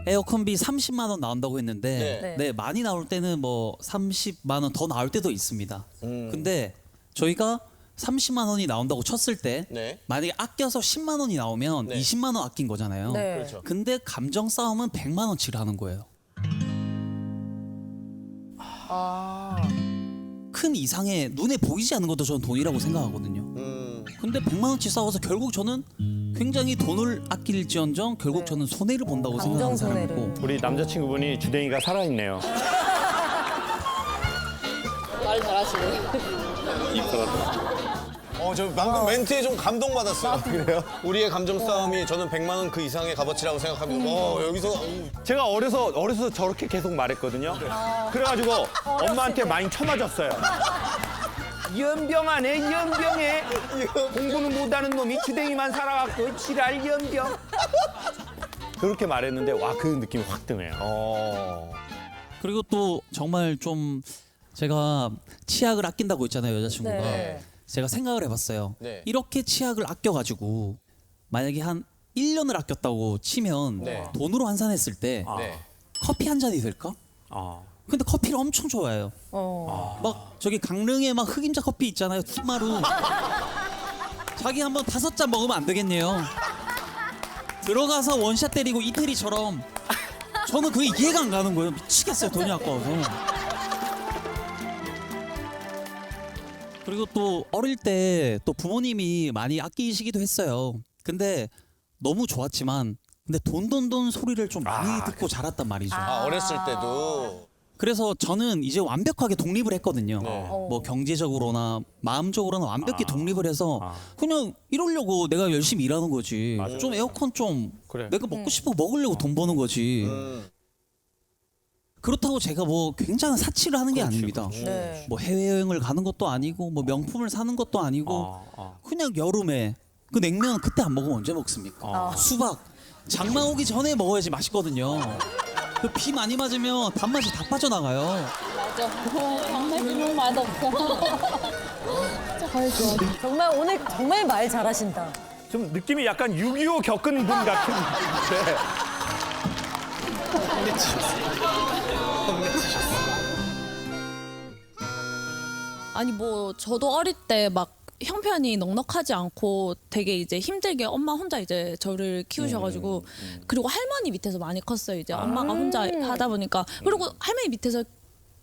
에어컨비 30만 원 나온다고 했는데 네, 많이 나올 때는 뭐 30만 원 더 나올 때도 있습니다. 근데 저희가 30만 원이 나온다고 쳤을 때 만약에 아껴서 10만 원이 나오면 20만 원 아낀 거잖아요. 그렇죠. 근데 감정 싸움은 100만 원치를 하는 거예요. 큰 이상의 눈에 보이지 않는 것도 저는 돈이라고 생각하거든요. 근데 100만 원치 싸워서 결국 저는 굉장히 돈을 아낄지언정 결국 저는 손해를 본다고 생각하는 사람이고. 우리 남자친구분이 주댕이가 살아있네요. 말 잘하시네. 저 방금 멘트에 좀 감동받았어요. 그래요? 우리의 감정 싸움이 저는 100만 원 그 이상의 값어치라고 생각합니다. 여기서 제가 어려서 저렇게 계속 말했거든요. 그래가지고 엄마한테 많이 쳐맞았어요. 연병하네 연병해. 공부는 못하는 놈이 주댕이만 살아갖고 지랄 연병. 그렇게 말했는데 와 그 느낌이 확 드네요. 그리고 또 정말 좀 제가 치약을 아낀다고 했잖아요, 여자친구가. 제가 생각을 해봤어요. 이렇게 치약을 아껴가지고 만약에 한 1년을 아꼈다고 치면 돈으로 환산했을 때 커피 한 잔이 될까? 근데 커피를 엄청 좋아해요. 막 저기 강릉에 막 흑임자 커피 있잖아요. 푸마루. 자기 한번 5잔 먹으면 안 되겠네요. 들어가서 원샷 때리고 이태리처럼. 저는 그게 이해가 안 가는 거예요. 미치겠어요. 돈이 아까워서. 그리고 또 어릴 때 또 부모님이 많이 아끼시기도 했어요. 근데 너무 좋았지만 근데 돈 소리를 좀 많이 듣고 자랐단 말이죠. 어렸을 때도. 그래서 저는 이제 완벽하게 독립을 했거든요. 뭐 경제적으로나 마음적으로나 완벽히 독립을 해서 그냥 이러려고 내가 열심히 일하는 거지. 좀 에어컨 좀 내가 먹고 싶어 먹으려고 돈 버는 거지. 그렇다고 제가 뭐 굉장한 사치를 하는 게 아닙니다. 뭐 해외여행을 가는 것도 아니고 뭐 명품을 사는 것도 아니고 그냥 여름에 그 냉면 그때 안 먹으면 언제 먹습니까? 수박 장마 오기 전에 먹어야지 맛있거든요. 그 비 많이 맞으면 단맛이 다 빠져나가요. 맞아. 정말 주면 맛없어. 정말 오늘 정말 말 잘하신다. 좀 느낌이 약간 6.25 겪은 분 같은데. 아니 뭐 저도 어릴 때 막 형편이 넉넉하지 않고 되게 이제 힘들게 엄마 혼자 이제 저를 키우셔가지고 그리고 할머니 밑에서 많이 컸어요. 이제 엄마가 혼자 하다 보니까 그리고 할머니 밑에서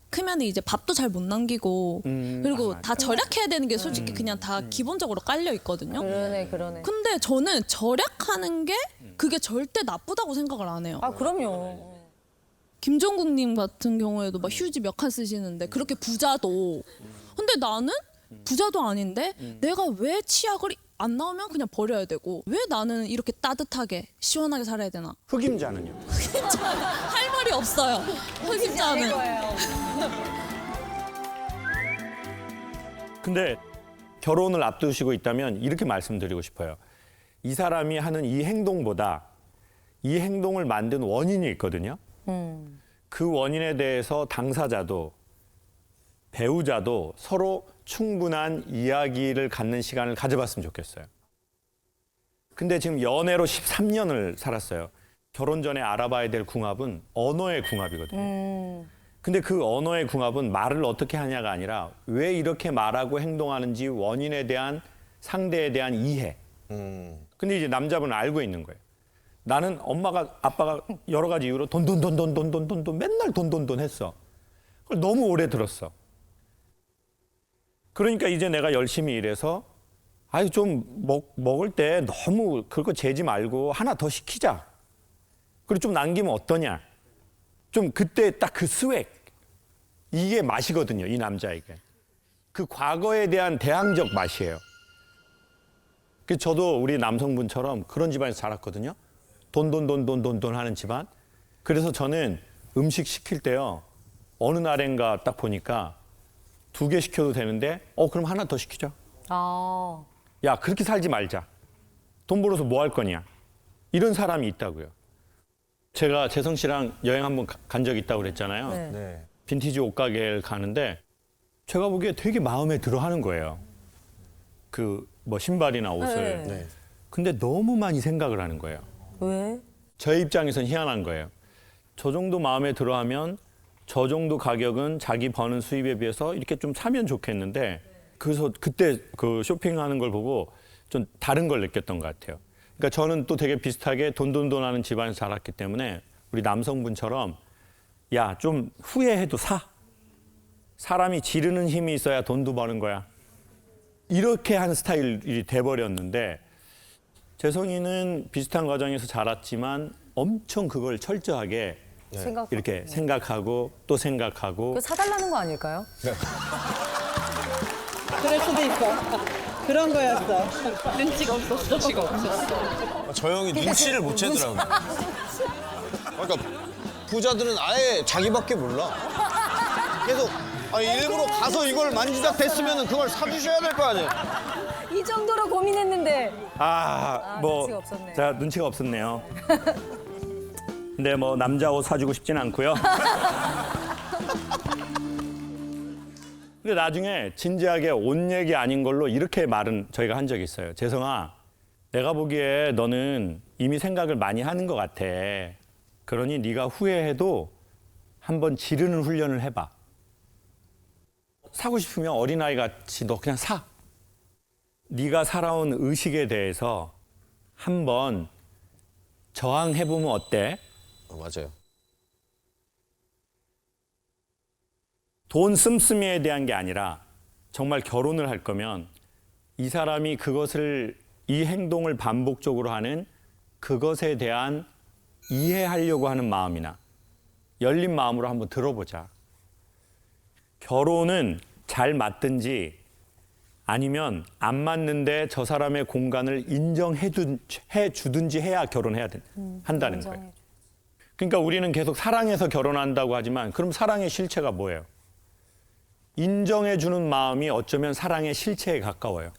크면 이제 밥도 잘 못 남기고 그리고 다 절약해야 되는 게 솔직히 그냥 다 기본적으로 깔려 있거든요. 그러네. 근데 저는 절약하는 게 그게 절대 나쁘다고 생각을 안 해요. 아, 그럼요. 김종국님 같은 경우에도 막 휴지 몇 칸 쓰시는데 그렇게 부자도 근데 나는 부자도 아닌데 내가 왜 치약을 안 나오면 그냥 버려야 되고 왜 나는 이렇게 따뜻하게 시원하게 살아야 되나? 흑임자는요? 할 말이 없어요. 흑임자는. 근데 결혼을 앞두시고 있다면 이렇게 말씀드리고 싶어요. 이 사람이 하는 이 행동보다 이 행동을 만든 원인이 있거든요. 그 원인에 대해서 당사자도 배우자도 서로 충분한 이야기를 갖는 시간을 가져봤으면 좋겠어요. 근데 지금 연애로 13년을 살았어요. 결혼 전에 알아봐야 될 궁합은 언어의 궁합이거든요. 근데 그 언어의 궁합은 말을 어떻게 하냐가 아니라 왜 이렇게 말하고 행동하는지 원인에 대한 상대에 대한 이해. 근데 이제 남자분은 알고 있는 거예요. 나는 엄마가 아빠가 여러 가지 이유로 돈 맨날 돈 했어. 그걸 너무 오래 들었어. 그러니까 이제 내가 열심히 일해서 아유 좀 먹을 때 너무 그거 재지 말고 하나 더 시키자. 그리고 좀 남기면 어떠냐. 좀 그때 딱 그 스웩. 이게 맛이거든요. 이 남자에게. 그 과거에 대한 대항적 맛이에요. 그래서 저도 우리 남성분처럼 그런 집안에서 자랐거든요. 돈 하는 집안. 그래서 저는 음식 시킬 때요. 어느 날인가 딱 보니까 2개 시켜도 되는데 그럼 하나 더 시키자. 야 그렇게 살지 말자. 돈 벌어서 뭐 할 거냐. 이런 사람이 있다고요. 제가 재성 씨랑 여행 한번 간 적이 있다고 그랬잖아요. 네. 빈티지 옷가게를 가는데 제가 보기에 되게 마음에 들어 하는 거예요. 그 뭐 신발이나 옷을. 네. 근데 너무 많이 생각을 하는 거예요. 왜? 저의 입장에선 희한한 거예요. 저 정도 마음에 들어 하면 저 정도 가격은 자기 버는 수입에 비해서 이렇게 좀 사면 좋겠는데 그래서 그때 그 쇼핑하는 걸 보고 좀 다른 걸 느꼈던 것 같아요. 그러니까 저는 또 되게 비슷하게 돈 하는 집안에서 자랐기 때문에 우리 남성분처럼 야, 좀 후회해도 사. 사람이 지르는 힘이 있어야 돈도 버는 거야. 이렇게 하는 스타일이 돼버렸는데 재성이는 비슷한 과정에서 자랐지만 엄청 그걸 철저하게 이렇게 생각하고 또 생각하고. 사달라는 거 아닐까요? 그럴 수도 있어. 그런 거였어. 눈치가 없었어. 저 형이 눈치를 못 채더라고요. 그러니까 부자들은 아예 자기밖에 몰라. 계속 일부러 가서 이걸 만지작 됐으면 그걸 사주셔야 될 거 아니에요. 이 정도로 고민했는데. 눈치가 없었네. 자, 눈치가 없었네요. 근데 뭐 남자 옷 사주고 싶진 않고요. 근데 나중에 진지하게 옷 얘기 아닌 걸로 이렇게 말은 저희가 한 적이 있어요. 재성아, 내가 보기에 너는 이미 생각을 많이 하는 것 같아. 그러니 네가 후회해도 한번 지르는 훈련을 해봐. 사고 싶으면 어린아이 같이 너 그냥 사. 네가 살아온 의식에 대해서 한번 저항해보면 어때? 맞아요. 돈 씀씀이에 대한 게 아니라 정말 결혼을 할 거면 이 사람이 이 행동을 반복적으로 하는 그것에 대한 이해하려고 하는 마음이나 열린 마음으로 한번 들어보자. 결혼은 잘 맞든지 아니면 안 맞는데 저 사람의 공간을 인정해 주든지 해야 결혼해야 한다는 거예요. 그러니까 우리는 계속 사랑해서 결혼한다고 하지만 그럼 사랑의 실체가 뭐예요? 인정해 주는 마음이 어쩌면 사랑의 실체에 가까워요.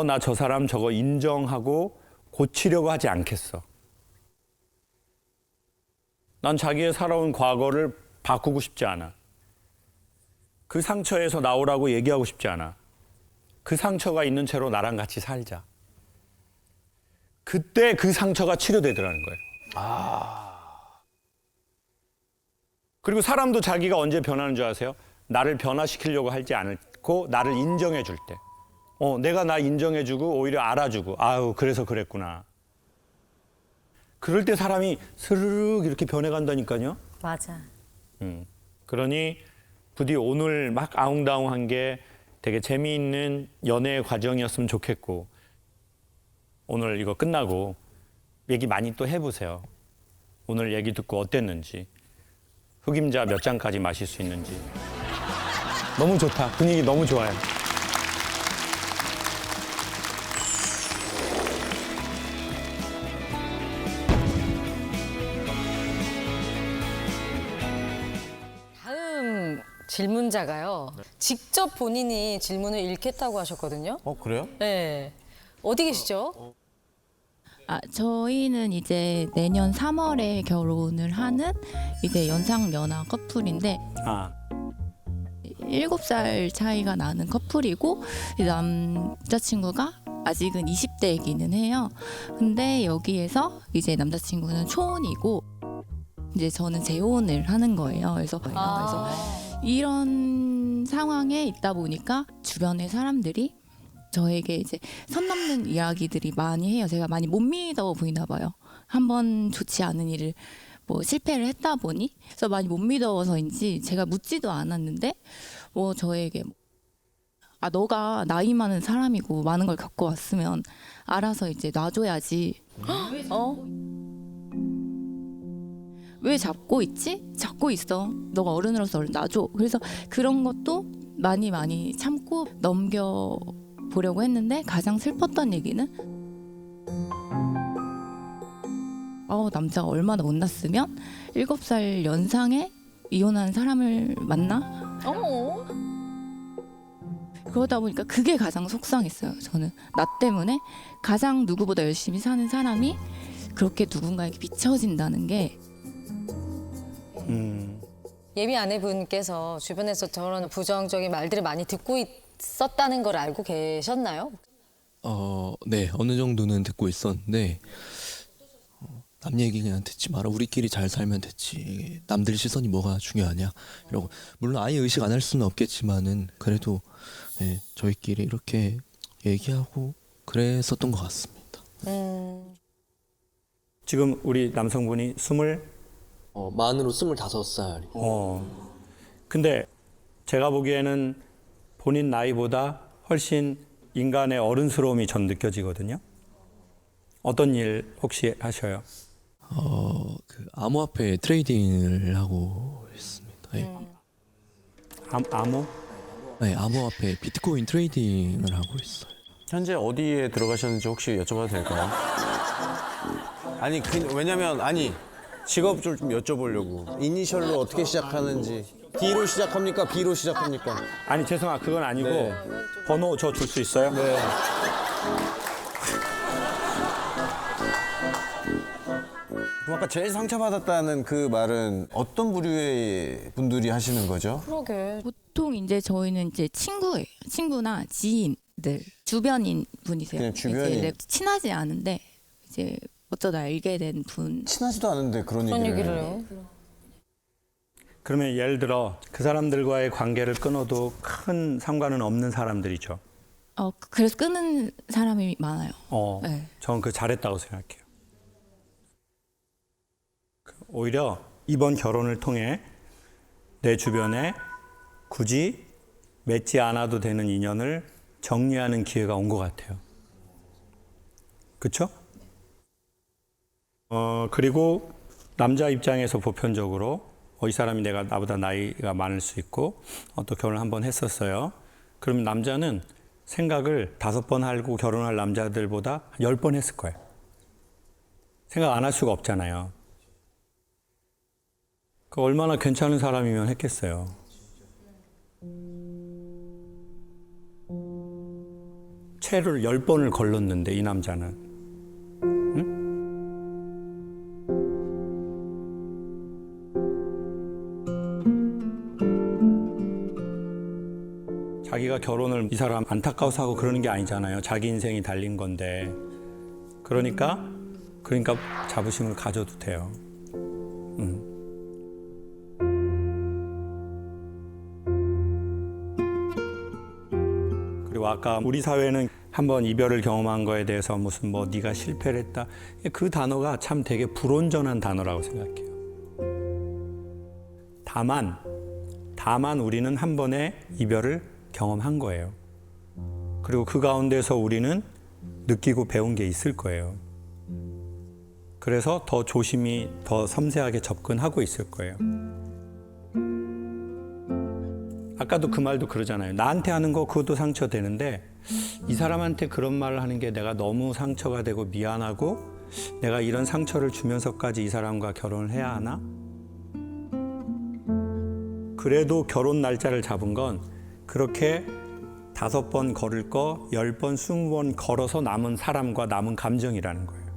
나 저 사람 저거 인정하고 고치려고 하지 않겠어. 난 자기의 살아온 과거를 바꾸고 싶지 않아. 그 상처에서 나오라고 얘기하고 싶지 않아. 그 상처가 있는 채로 나랑 같이 살자. 그때 그 상처가 치료되더라는 거예요. 그리고 사람도 자기가 언제 변하는 줄 아세요? 나를 변화시키려고 하지 않고 나를 인정해 줄 때. 내가 나 인정해 주고 오히려 알아주고 아유 그래서 그랬구나. 그럴 때 사람이 스르륵 이렇게 변해간다니까요. 맞아. 그러니 부디 오늘 막 아웅다웅한 게 되게 재미있는 연애 과정이었으면 좋겠고 오늘 이거 끝나고 얘기 많이 또 해보세요. 오늘 얘기 듣고 어땠는지. 흑임자 몇 잔까지 마실 수 있는지. 너무 좋다. 분위기 너무 좋아요. 다음 질문자가요. 직접 본인이 질문을 읽겠다고 하셨거든요. 그래요? 네. 어디 계시죠? 저희는 이제 내년 3월에 결혼을 하는 이제 연상 연하 커플인데 7살 차이가 나는 커플이고 이 남자친구가 아직은 20대이기는 해요. 근데 여기에서 이제 남자친구는 초혼이고 이제 저는 재혼을 하는 거예요. 그래서 이런 상황에 있다 보니까 주변의 사람들이 저에게 이제 선 넘는 이야기들이 많이 해요. 제가 많이 못 믿어 보이나 봐요. 한번 좋지 않은 일을 뭐 실패를 했다 보니 그래서 많이 못 믿어서인지 제가 묻지도 않았는데 저에게 너가 나이 많은 사람이고 많은 걸 겪고 왔으면 알아서 이제 놔줘야지. 왜 잡고 있지? 잡고 있어. 너가 어른으로서 얼른 놔줘. 그래서 그런 것도 많이 참고 넘겨보려고 했는데 가장 슬펐던 얘기는 남자가 얼마나 못났으면 7살 연상에 이혼한 사람을 만나? 그러다 보니까 그게 가장 속상했어요. 저는 나 때문에 가장 누구보다 열심히 사는 사람이 그렇게 누군가에게 비춰진다는 게 예비 아내분께서 주변에서 저런 부정적인 말들을 많이 듣고 있었다는 걸 알고 계셨나요? 네, 어느 정도는 듣고 있었는데 남 얘기 그냥 듣지 마라. 우리끼리 잘 살면 됐지. 남들 시선이 뭐가 중요하냐. 이러고 물론 아예 의식 안 할 수는 없겠지만은 그래도 저희끼리 이렇게 얘기하고 그랬었던 것 같습니다. 지금 우리 남성분이 만으로 25살. 근데 제가 보기에는 본인 나이보다 훨씬 인간의 어른스러움이 전 느껴지거든요. 어떤 일 혹시 하셔요? 그 암호화폐 트레이딩을 하고 있습니다. 암호? 네, 암호화폐 비트코인 트레이딩을 하고 있어요. 현재 어디에 들어가셨는지 혹시 여쭤봐도 될까요? 왜냐면 직업 좀 여쭤보려고. 이니셜로 어떻게 시작하는지. D로 시작합니까? B로 시작합니까? 아니 죄송합니다. 그건 아니고 번호 저 줄 수 있어요? 네. 그럼 아까 제일 상처받았다는 그 말은 어떤 부류의 분들이 하시는 거죠? 그러게. 보통 이제 저희는 이제 친구예요. 친구나 지인들, 주변인 분이세요. 그냥 주변인. 이제 친하지 않은데 이제 어쩌다 알게 된 분. 친하지도 않은데 그런 얘기를 해요? 그러면 예를 들어 그 사람들과의 관계를 끊어도 큰 상관은 없는 사람들이죠. 그래서 끊는 사람이 많아요. 네. 저는 그 잘했다고 생각해요. 오히려 이번 결혼을 통해 내 주변에 굳이 맺지 않아도 되는 인연을 정리하는 기회가 온 것 같아요. 그렇죠? 그리고 남자 입장에서 보편적으로 이 사람이 나보다 나이가 많을 수 있고 또 결혼을 한번 했었어요. 그러면 남자는 생각을 5번 하고 결혼할 남자들보다 10번 했을 거예요. 생각 안 할 수가 없잖아요. 그 얼마나 괜찮은 사람이면 했겠어요. 채를 10번을 걸렀는데 이 남자는. 자기가 결혼을 이 사람 안타까워서 하고 그러는 게 아니잖아요. 자기 인생이 달린 건데. 그러니까 자부심을 가져도 돼요. 그리고 아까 우리 사회는 한번 이별을 경험한 거에 대해서 무슨 뭐 네가 실패를 했다. 그 단어가 참 되게 불온전한 단어라고 생각해요. 다만 우리는 한 번의 이별을 경험한 거예요. 그리고 그 가운데서 우리는 느끼고 배운 게 있을 거예요. 그래서 더 조심히 더 섬세하게 접근하고 있을 거예요. 아까도 그 말도 그러잖아요. 나한테 하는 거 그것도 상처되는데 이 사람한테 그런 말을 하는 게 내가 너무 상처가 되고 미안하고 내가 이런 상처를 주면서까지 이 사람과 결혼을 해야 하나? 그래도 결혼 날짜를 잡은 건 그렇게 5번 걸을 거 10번, 20번 걸어서 남은 사람과 남은 감정이라는 거예요.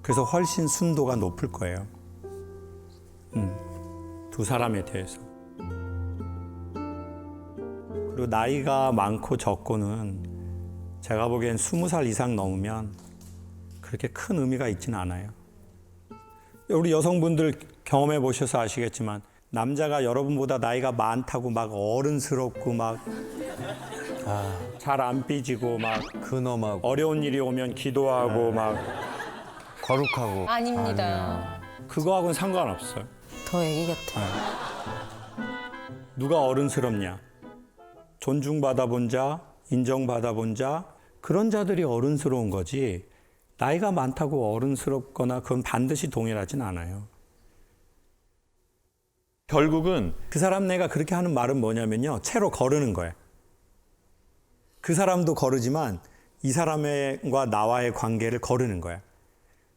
그래서 훨씬 순도가 높을 거예요. 두 사람에 대해서. 그리고 나이가 많고 적고는 제가 보기엔 20살 이상 넘으면 그렇게 큰 의미가 있지는 않아요. 우리 여성분들 경험해 보셔서 아시겠지만 남자가 여러분보다 나이가 많다고 막 어른스럽고 막 잘 안 삐지고 막 근엄하고 어려운 일이 오면 기도하고 막 거룩하고 아닙니다. 그거하고는 상관없어요. 더 애기 같아. 누가 어른스럽냐? 존중받아본 자, 인정받아본 자, 그런 자들이 어른스러운 거지 나이가 많다고 어른스럽거나 그건 반드시 동일하진 않아요. 결국은 그 사람 내가 그렇게 하는 말은 뭐냐면요. 채로 거르는 거예요. 그 사람도 거르지만 이 사람과 나와의 관계를 거르는 거야.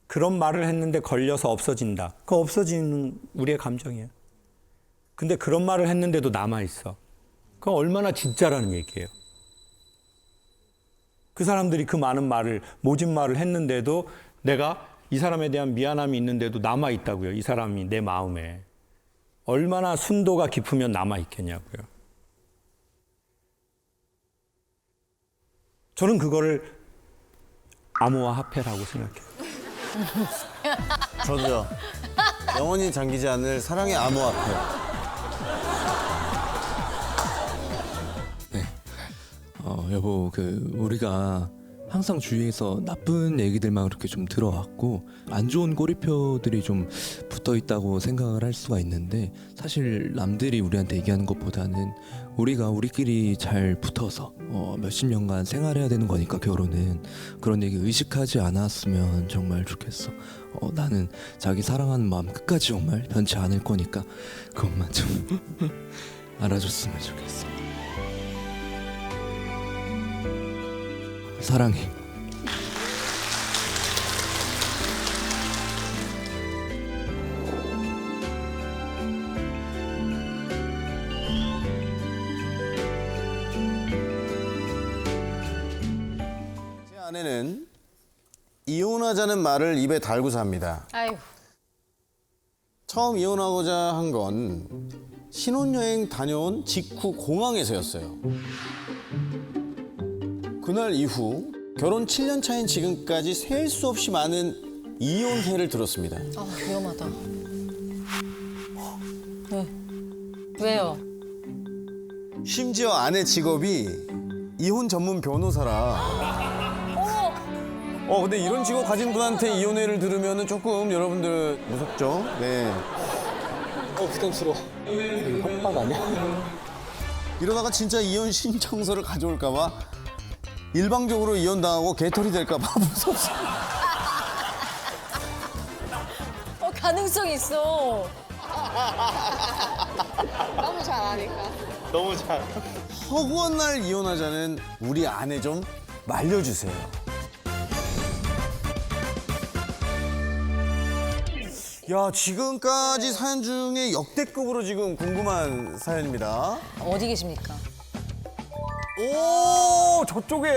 그런 말을 했는데 걸려서 없어진다. 그거 없어지는 우리의 감정이에요. 근데 그런 말을 했는데도 남아있어. 그건 얼마나 진짜라는 얘기예요. 그 사람들이 그 많은 말을, 모진 말을 했는데도 내가 이 사람에 대한 미안함이 있는데도 남아있다고요. 이 사람이 내 마음에. 얼마나 순도가 깊으면 남아있겠냐고요. 저는 그거를 암호화 화폐라고 생각해요. 저도요. 영원히 잠기지 않을 사랑의 암호화폐. 여보, 우리가 항상 주위에서 나쁜 얘기들만 그렇게 좀 들어왔고 안 좋은 꼬리표들이 좀 붙어 있다고 생각을 할 수가 있는데 사실 남들이 우리한테 얘기하는 것보다는 우리가 우리끼리 잘 붙어서 몇십 년간 생활해야 되는 거니까 결혼은 그런 얘기 의식하지 않았으면 정말 좋겠어. 나는 자기 사랑하는 마음 끝까지 정말 변치 않을 거니까 그것만 좀 알아줬으면 좋겠어. 사랑해. 제 아내는 이혼하자는 말을 입에 달고 삽니다. 아유. 처음 이혼하고자 한 건 신혼여행 다녀온 직후 공항에서였어요. 그날 이후 결혼 7년 차인 지금까지 셀 수 없이 많은 이혼회를 들었습니다. 아, 위험하다. 왜? 왜요? 심지어 아내 직업이 이혼 전문 변호사라. 근데 이런 직업 가진 분한테 이혼회를 들으면 조금 여러분들 무섭죠? 네. 부담스러워. 협박 아니야? 이러다가 진짜 이혼 신청서를 가져올까 봐 일방적으로 이혼당하고 개털이 될까 봐 무섭습니다. 가능성 있어. 너무 잘하니까. 너무 잘. 허구한 날 이혼하자는 우리 아내 좀 말려주세요. 야, 지금까지 사연 중에 역대급으로 지금 궁금한 사연입니다. 어디 계십니까? 오, 저쪽에?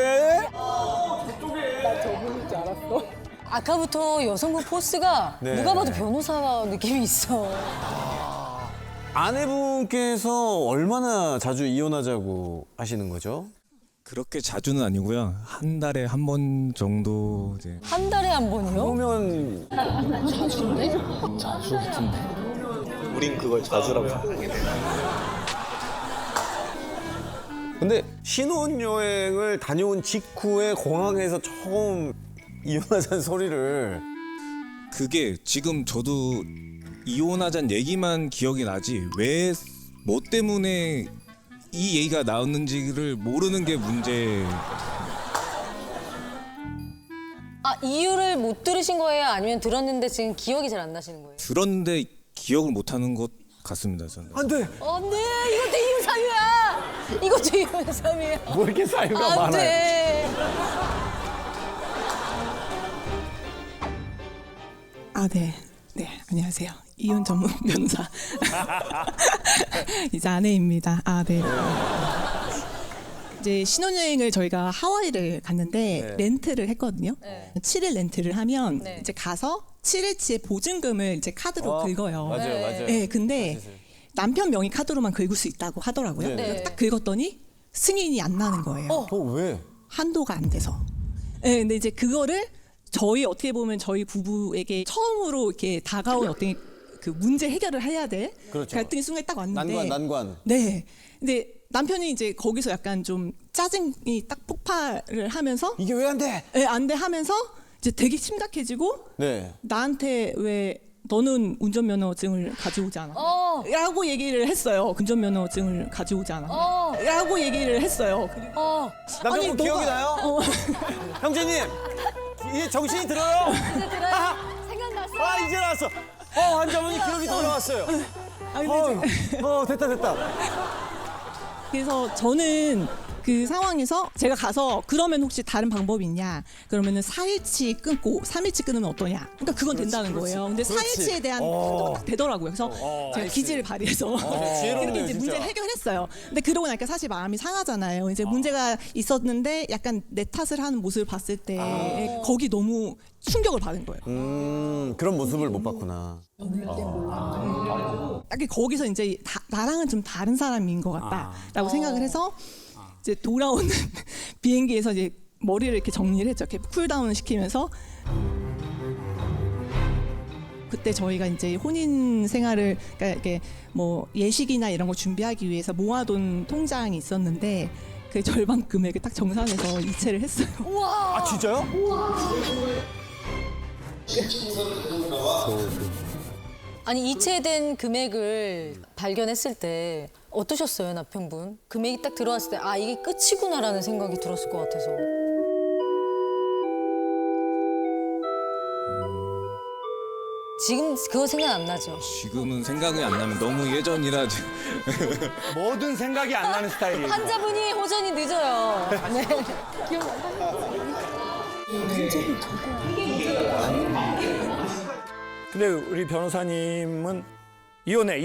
나 저분인 줄 알았어. 아까부터 여성분 포스가 네. 누가 봐도 변호사 느낌이 있어. 아내분께서 얼마나 자주 이혼하자고 하시는 거죠? 그렇게 자주는 아니고요. 한 달에 한 번 정도 이제. 한 달에 한 번이요? 그러면 자주인데? 자주 같은데. 우린 그걸 자주라고 생각해. 근데 신혼여행을 다녀온 직후에 공항에서 처음 이혼하자는 소리를 그게 지금 저도 이혼하자는 얘기만 기억이 나지 왜 뭐 때문에 이 얘기가 나왔는지를 모르는 게 문제. 아, 이유를 못 들으신 거예요? 아니면 들었는데 지금 기억이 잘 안 나시는 거예요? 들었는데 기억을 못하는 것 같습니다. 저는. 안 돼. 안 돼! 이것도 이유삼이야! 이것도 이유삼이야! 뭐 이렇게 사유가 안 많아요? 돼! 아, 네. 네, 안녕하세요. 이혼 전문 변호사. 이제 아내입니다. 아, 네. 이제 신혼여행을 저희가 하와이를 갔는데 렌트를 했거든요. 7일 렌트를 하면 이제 가서 7일치의 보증금을 이제 카드로 긁어요. 맞아요, 맞아요. 네, 근데 남편 명의 카드로만 긁을 수 있다고 하더라고요. 네. 그래서 딱 긁었더니 승인이 안 나는 거예요. 왜? 한도가 안 돼서. 네, 근데 이제 그거를 저희 어떻게 보면 저희 부부에게 처음으로 이렇게 다가온 어떤 그 문제 해결을 해야 될 그렇죠. 갈등의 순간이 딱 왔는데 난관. 네. 근데 남편이 이제 거기서 약간 좀 짜증이 딱 폭발을 하면서 이게 왜 안 돼? 네, 안 돼 하면서 이제 되게 심각해지고 네. 나한테 왜 너는 운전면허증을 가져오지 않아? 라고 얘기를 했어요. 운전면허증을 가져오지 않아? 라고 얘기를 했어요. 남편분 기억이 나요? 형제님, 이제 정신이 들어요? 이제 들어요? 생각났어? 아, 이제 나왔어. 환자분이 기억이 돌아왔어요. 됐다. 그래서 저는 그 상황에서 제가 가서 그러면 혹시 다른 방법이 있냐? 그러면은 4일치 끊고 3일치 끊으면 어떠냐? 그러니까 그건 된다는 거예요. 근데 4일치에 대한 한도가 딱 되더라고요. 그래서 제가 기지를 발휘해서 그렇게 이제 문제 해결했어요. 근데 그러고 나니까 사실 마음이 상하잖아요. 이제 문제가 있었는데 약간 내 탓을 하는 모습을 봤을 때 거기 너무 충격을 받은 거예요. 그런 모습을 못 봤구나. 딱 거기서 이제 나랑은 좀 다른 사람인 것 같다라고 생각을 해서 이제 돌아오는 비행기에서 이제 머리를 이렇게 정리를 했죠. 이렇게 쿨다운을 시키면서 그때 저희가 이제 혼인 생활을 그러니까 이렇게 뭐 예식이나 이런 거 준비하기 위해서 모아둔 통장이 있었는데 그 절반 금액을 딱 정산해서 이체를 했어요. 우와! 아, 진짜요? 아니, 이체된 금액을 발견했을 때 어떠셨어요, 남편분? 금액이 딱 들어왔을 때 아, 이게 끝이구나라는 생각이 들었을 것 같아서. 지금 그거 생각 안 나죠? 지금은 생각이 안 나면 너무 예전이라 뭐든 생각이 안 나는 스타일이에요. 환자분이 호전이 늦어요. 네. 근데 우리 변호사님은 이혼해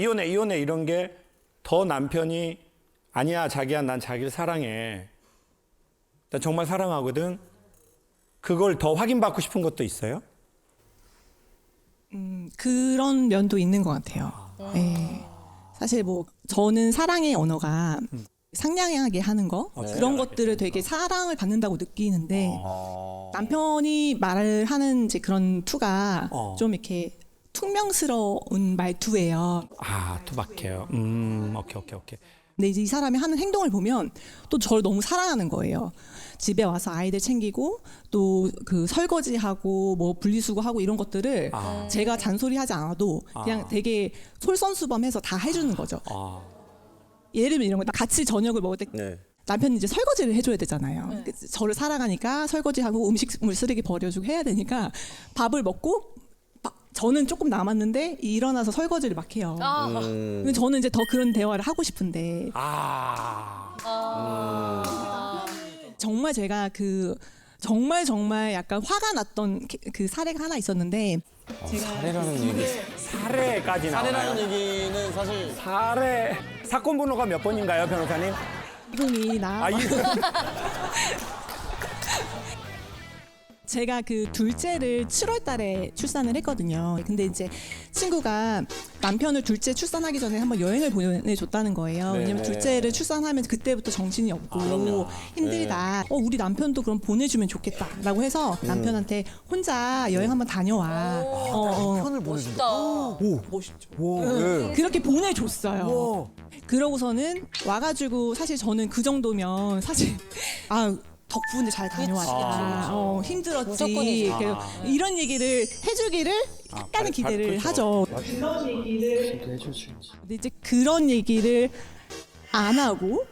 이런 게 더 남편이 아니야 자기야 난 자기를 사랑해. 나 정말 사랑하거든. 그걸 더 확인받고 싶은 것도 있어요? 그런 면도 있는 것 같아요. 네. 사실 뭐 저는 사랑의 언어가 상냥하게 하는 거 그런 것들을 되게 사랑을 받는다고 느끼는데 남편이 말을 하는 이제 그런 투가 좀 이렇게 퉁명스러운 말투예요. 아, 투박해요. 오케이. 근데 이제 이 사람이 하는 행동을 보면 또 저를 너무 사랑하는 거예요. 집에 와서 아이들 챙기고 또 그 설거지하고 뭐 분리수거하고 이런 것들을 제가 잔소리하지 않아도 그냥 되게 솔선수범해서 다 해주는 거죠. 예를 들면 이런 거 같이 저녁을 먹을 때 남편이 이제 설거지를 해줘야 되잖아요. 저를 사랑하니까 설거지하고 음식물 쓰레기 버려주고 해야 되니까 밥을 먹고 저는 조금 남았는데 일어나서 설거지를 막 해요. 근데 저는 이제 더 그런 대화를 하고 싶은데 정말 제가 그 정말 약간 화가 났던 그 사례가 하나 있었는데 사례라는 얘기. 사례까지 나와요? 사례라는 얘기는 사실 사례 사건 번호가 몇 번인가요, 변호사님? 2022 나. 제가 그 둘째를 7월 달에 출산을 했거든요. 근데 이제 친구가 남편을 둘째 출산하기 전에 한번 여행을 보내줬다는 거예요. 왜냐면 둘째를 출산하면 그때부터 정신이 없고 힘들다. 우리 남편도 그럼 보내주면 좋겠다라고 해서 남편한테 혼자 여행 한번 다녀와. 남편을 보내준다. 멋있죠. 네. 그렇게 보내줬어요. 그러고서는 와가지고 사실 저는 그 정도면 사실 덕분에 잘 다녀왔다. 힘들었지. 이런 얘기를 해주기를 약간의 기대를 하죠. 그런 얘기를 근데 이제 그런 얘기를 안 하고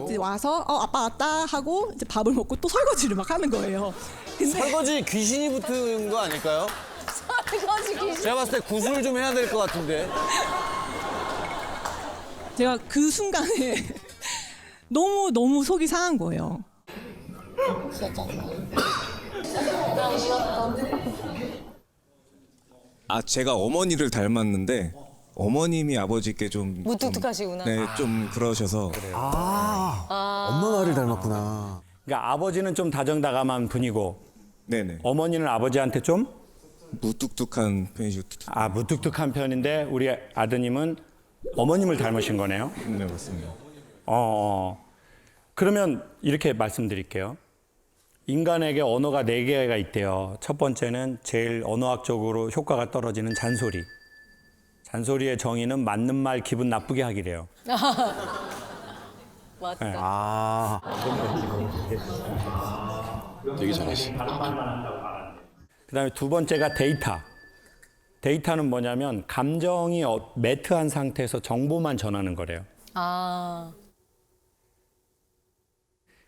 이제 와서 아빠 왔다 하고 이제 밥을 먹고 또 설거지를 막 하는 거예요. 근데 설거지 귀신이 붙은 거 아닐까요? 설거지 귀신. 제가 봤을 때 구슬 좀 해야 될 것 같은데. 제가 그 순간에 너무 속이 상한 거예요. 제가 어머니를 닮았는데 어머님이 아버지께 좀 무뚝뚝하시구나. 네, 좀 그러셔서. 엄마 말을 닮았구나. 그러니까 아버지는 좀 다정다감한 분이고 네네. 어머니는 아버지한테 좀 무뚝뚝한 편이죠. 무뚝뚝한 편인데 우리 아드님은 어머님을 닮으신 거네요. 네, 맞습니다. 그러면 이렇게 말씀드릴게요. 인간에게 언어가 4개가 있대요. 첫 번째는 제일 언어학적으로 효과가 떨어지는 잔소리. 잔소리의 정의는 맞는 말 기분 나쁘게 하기래요. 맞다. 네. 되게 잘하시. 그다음에 두 번째가 데이터. 데이터는 뭐냐면 감정이 매트한 상태에서 정보만 전하는 거래요.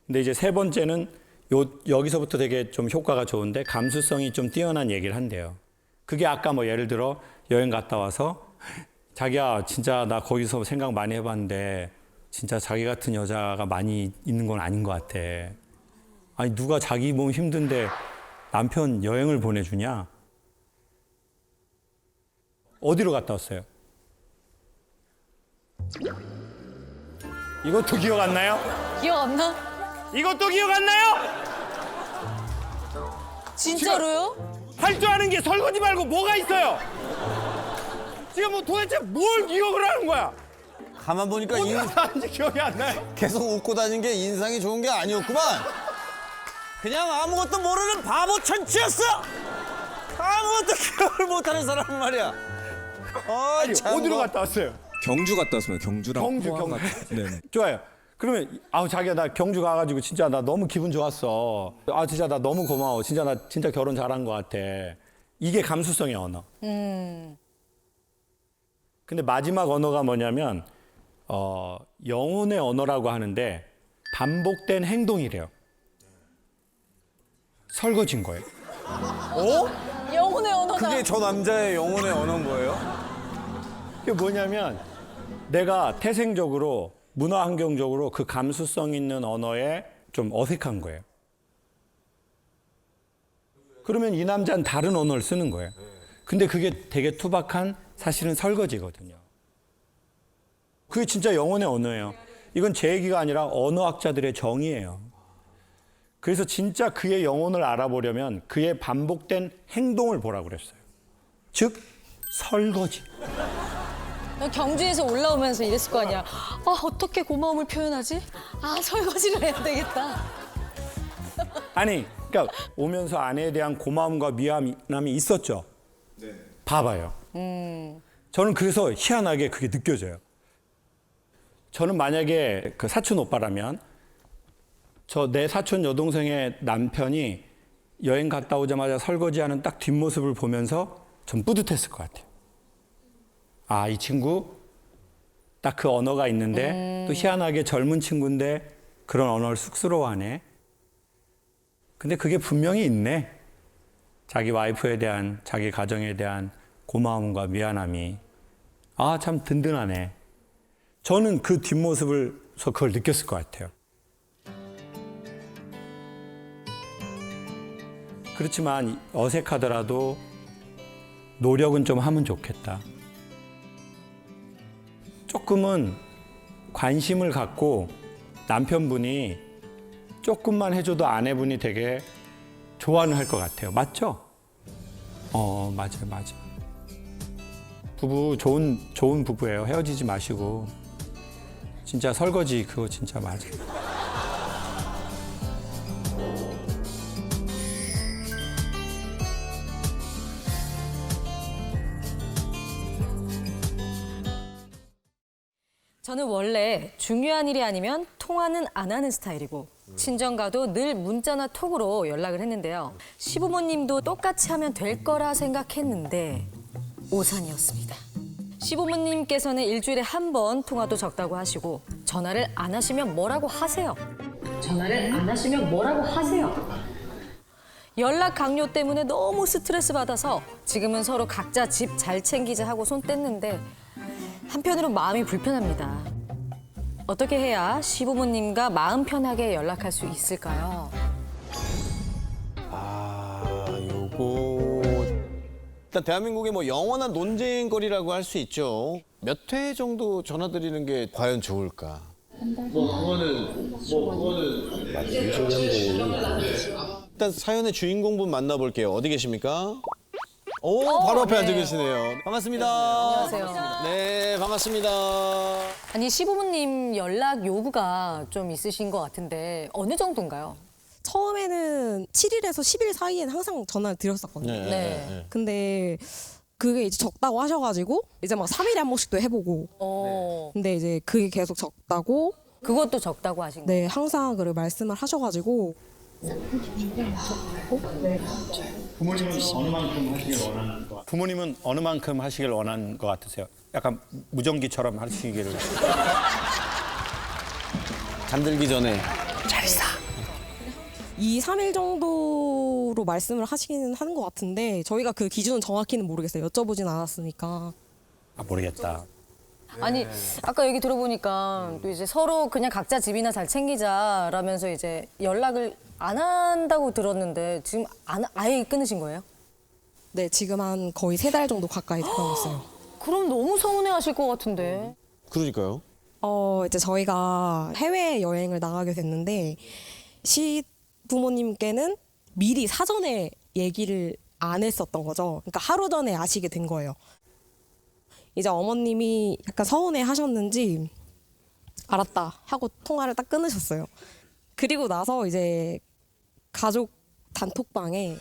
근데 이제 세 번째는 여기서부터 되게 좀 효과가 좋은데 감수성이 좀 뛰어난 얘기를 한대요. 그게 아까 뭐 예를 들어 여행 갔다 와서 자기야 진짜 나 거기서 생각 많이 해봤는데 진짜 자기 같은 여자가 많이 있는 건 아닌 것 같아. 아니 누가 자기 몸 힘든데 남편 여행을 보내주냐? 어디로 갔다 왔어요? 이것도 기억 안 나요? 기억 안 나? 이것도 기억 안 나요? 진짜로요? 할 줄 아는 게 설거지 말고 뭐가 있어요? 지금 뭐 도대체 뭘 기억을 하는 거야? 가만 보니까 어디 갔는지 기억이 안 나요? 계속 웃고 다닌 게 인상이 좋은 게 아니었구만. 그냥 아무것도 모르는 바보 천치였어. 아무것도 기억을 못하는 사람 말이야. 아니, 어디로 갔다 왔어요? 경주 갔다 왔습니다. 경주랑 경주. 네. 좋아요. 그러면 자기야 나 경주 가가지고 진짜 나 너무 기분 좋았어. 진짜 나 너무 고마워. 진짜 나 진짜 결혼 잘한 것 같아. 이게 감수성의 언어. 근데 마지막 언어가 뭐냐면 영혼의 언어라고 하는데 반복된 행동이래요. 설거지인 거예요. 영혼의 언어다. 그게 저 남자의 영혼의 언어인 거예요? 그게 뭐냐면 내가 태생적으로 문화 환경적으로 그 감수성 있는 언어에 좀 어색한 거예요. 그러면 이 남자는 다른 언어를 쓰는 거예요. 근데 그게 되게 투박한 사실은 설거지거든요. 그게 진짜 영혼의 언어예요. 이건 제 얘기가 아니라 언어학자들의 정의예요. 그래서 진짜 그의 영혼을 알아보려면 그의 반복된 행동을 보라고 그랬어요. 즉 설거지. 경주에서 올라오면서 이랬을 거 아니야. 어떻게 고마움을 표현하지? 설거지를 해야 되겠다. 아니, 그러니까 오면서 아내에 대한 고마움과 미안함이 있었죠. 네. 봐봐요. 저는 그래서 희한하게 그게 느껴져요. 저는 만약에 그 사촌 오빠라면 내 사촌 여동생의 남편이 여행 갔다 오자마자 설거지하는 딱 뒷모습을 보면서 전 뿌듯했을 것 같아요. 이 친구 딱 그 언어가 있는데 또 희한하게 젊은 친구인데 그런 언어를 쑥스러워하네. 근데 그게 분명히 있네. 자기 와이프에 대한, 자기 가정에 대한 고마움과 미안함이. 참 든든하네. 저는 그 뒷모습에서 그걸 느꼈을 것 같아요. 그렇지만 어색하더라도 노력은 좀 하면 좋겠다. 조금은 관심을 갖고 남편분이 조금만 해줘도 아내분이 되게 좋아는 할 것 같아요. 맞죠? 맞아요, 맞아. 부부 좋은 부부예요. 헤어지지 마시고 진짜 설거지 그거 진짜 맞아요. 저는 원래 중요한 일이 아니면 통화는 안 하는 스타일이고 친정가도 늘 문자나 톡으로 연락을 했는데요. 시부모님도 똑같이 하면 될 거라 생각했는데 오산이었습니다. 시부모님께서는 일주일에 한 번 통화도 적다고 하시고 전화를 안 하시면 뭐라고 하세요. 전화를 안 하시면 뭐라고 하세요. 연락 강요 때문에 너무 스트레스 받아서 지금은 서로 각자 집 잘 챙기자 하고 손 뗐는데 한편으로 마음이 불편합니다. 어떻게 해야 시부모님과 마음 편하게 연락할 수 있을까요? 요거 일단 대한민국의 뭐 영원한 논쟁거리라고 할 수 있죠. 몇 회 정도 전화 드리는 게 과연 좋을까? 일단 사연의 주인공분 만나볼게요. 어디 계십니까? 오, 바로 앞에 앉아 계시네요. 반갑습니다. 안녕하세요. 네, 반갑습니다. 아니 시부모님 연락 요구가 좀 있으신 것 같은데 어느 정도인가요? 처음에는 7일에서 10일 사이에는 항상 전화를 드렸었거든요. 네. 근데 그게 이제 적다고 하셔가지고 이제 막 3일에 한 번씩도 해보고. 근데 이제 그게 계속 적다고. 그것도 적다고 하신 거예요? 네, 항상 그렇게 말씀을 하셔가지고. 부모님은 어느 만큼 하시길 원하는 것 같으세요? 약간 무전기처럼 하시기를. 잠들기 전에. 잘 싸. 2, 3일 정도로 말씀을 하시기는 하는 것 같은데 저희가 그 기준은 정확히는 모르겠어요. 여쭤보진 않았으니까. 모르겠다. 아니 아까 얘기 들어보니까 또 이제 서로 그냥 각자 집이나 잘 챙기자라면서 이제 연락을 안 한다고 들었는데 지금 아예 끊으신 거예요? 네, 지금 한 거의 3달 정도 가까이 끊었어요. 그럼 너무 서운해하실 것 같은데. 그러니까요. 이제 저희가 해외 여행을 나가게 됐는데 시부모님께는 미리 사전에 얘기를 안 했었던 거죠. 그러니까 하루 전에 아시게 된 거예요. 이제 어머님이 약간 서운해 하셨는지 알았다 하고 통화를 딱 끊으셨어요. 그리고 나서 이제 가족 단톡방에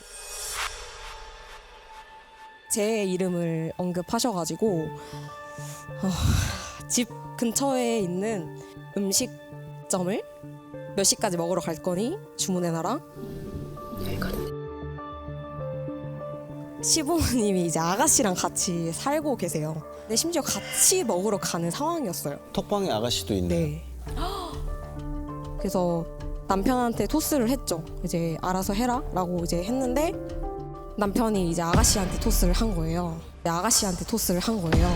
제 이름을 언급하셔가지고 집 근처에 있는 음식점을 몇 시까지 먹으러 갈 거니 주문해놔라. 시부모님이 이제 아가씨랑 같이 살고 계세요. 근데 심지어 같이 먹으러 가는 상황이었어요. 톡방에 아가씨도 있네. 네. 그래서 남편한테 토스를 했죠. 이제 알아서 해라라고 이제 했는데 남편이 이제 아가씨한테 토스를 한 거예요. 아가씨한테 토스를 한 거예요.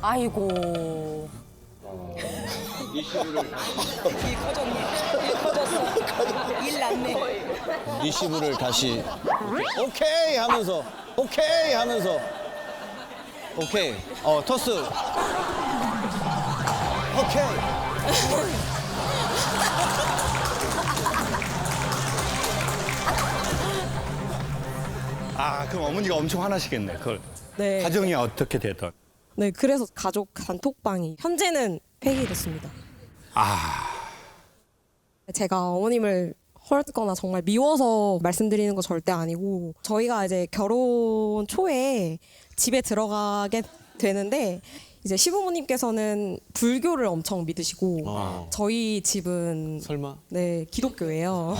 아이고. 일 났네. 리시브를 다시 오케이 하면서 오케이 토스 오케이 그럼 어머니가 엄청 화나시겠네. 그걸. 네. 가정이 어떻게 되든. 네, 그래서 가족 단톡방이 현재는 폐기됐습니다. 제가 어머님을 헐거나 정말 미워서 말씀드리는 거 절대 아니고 저희가 이제 결혼 초에 집에 들어가게 되는데 이제 시부모님께서는 불교를 엄청 믿으시고 저희 집은 설마? 네, 기독교예요.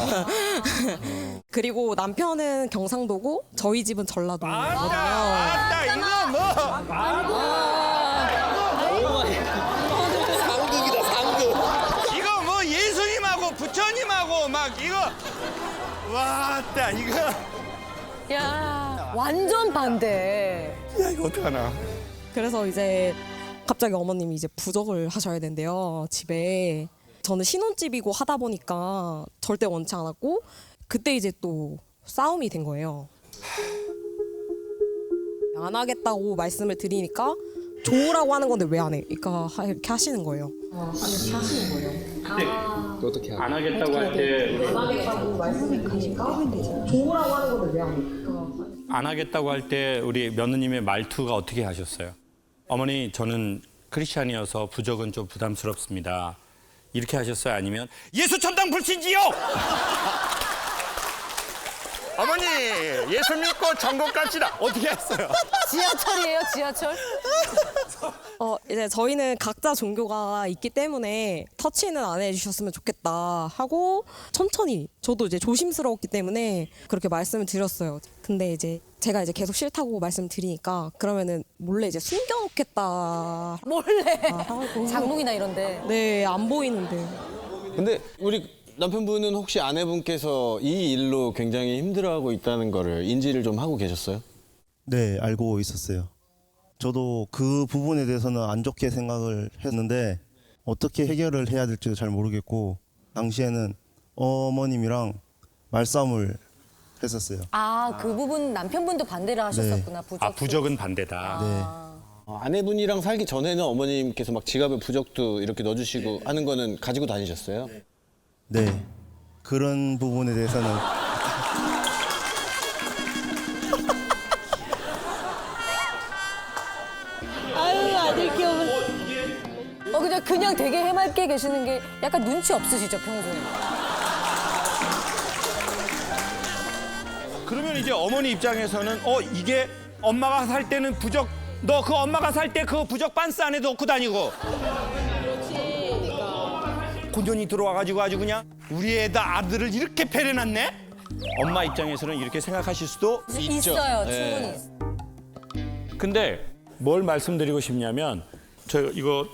그리고 남편은 경상도고 저희 집은 전라도거든요. 이거 뭐? 상극이다 상극. 이거 뭐 예수님하고 부처님하고 막 이거 왔다 이거. 야 완전 반대. 야 이거 어떡하나. 그래서 이제 갑자기 어머님이 이제 부적을 하셔야 된대요, 집에. 저는 신혼집이고 하다 보니까 절대 원치 않았고 그때 이제 또 싸움이 된 거예요. 안 하겠다고 말씀을 드리니까 좋으라고 하는 건데 왜 안 해? 그러니까 이렇게 하시는 거예요. 이렇게 하시는 거예요. 어떻게 안 하겠다고 할 때 안 하겠다고 할 때 우리 며느님의 말투가 어떻게 하셨어요? 어머니 저는 크리스찬이어서 부적은 좀 부담스럽습니다. 이렇게 하셨어요? 아니면 예수 천당 불신지요? 어머니 예수 믿고 천국 갑시다. 어떻게 했어요? 지하철이에요, 지하철? 이제 저희는 각자 종교가 있기 때문에 터치는 안 해주셨으면 좋겠다 하고 천천히 저도 이제 조심스러웠기 때문에 그렇게 말씀을 드렸어요. 근데 이제 제가 이제 계속 싫다고 말씀드리니까 그러면은 몰래 이제 숨겨놓겠다. 몰래 장롱이나 이런데. 네, 안 보이는데. 근데 우리 남편분은 혹시 아내분께서 이 일로 굉장히 힘들어하고 있다는 거를 인지를 좀 하고 계셨어요? 네, 알고 있었어요. 저도 그 부분에 대해서는 안 좋게 생각을 했는데 어떻게 해결을 해야 될지도 잘 모르겠고 당시에는 어머님이랑 말싸움을 했었어요. 아, 그 부분 남편분도 반대를 하셨었구나. 부적. 부적은 반대다. 네. 아내분이랑 살기 전에는 어머님께서 막 지갑에 부적도 이렇게 넣어주시고 하는 거는 가지고 다니셨어요? 네. 그런 부분에 대해서는 아유, 아들 귀여워. 그냥 되게 해맑게 계시는 게 약간 눈치 없으시죠, 평소에? 그러면 이제 어머니 입장에서는 이게 엄마가 살 때는 부적 너 그 엄마가 살 때 그 부적 반스 안에 넣고 다니고 고년이 들어와가지고 아주 그냥 우리 애다 아들을 이렇게 패려놨네? 엄마 입장에서는 이렇게 생각하실 수도 있어요, 네. 충분히. 근데 뭘 말씀드리고 싶냐면 저 이거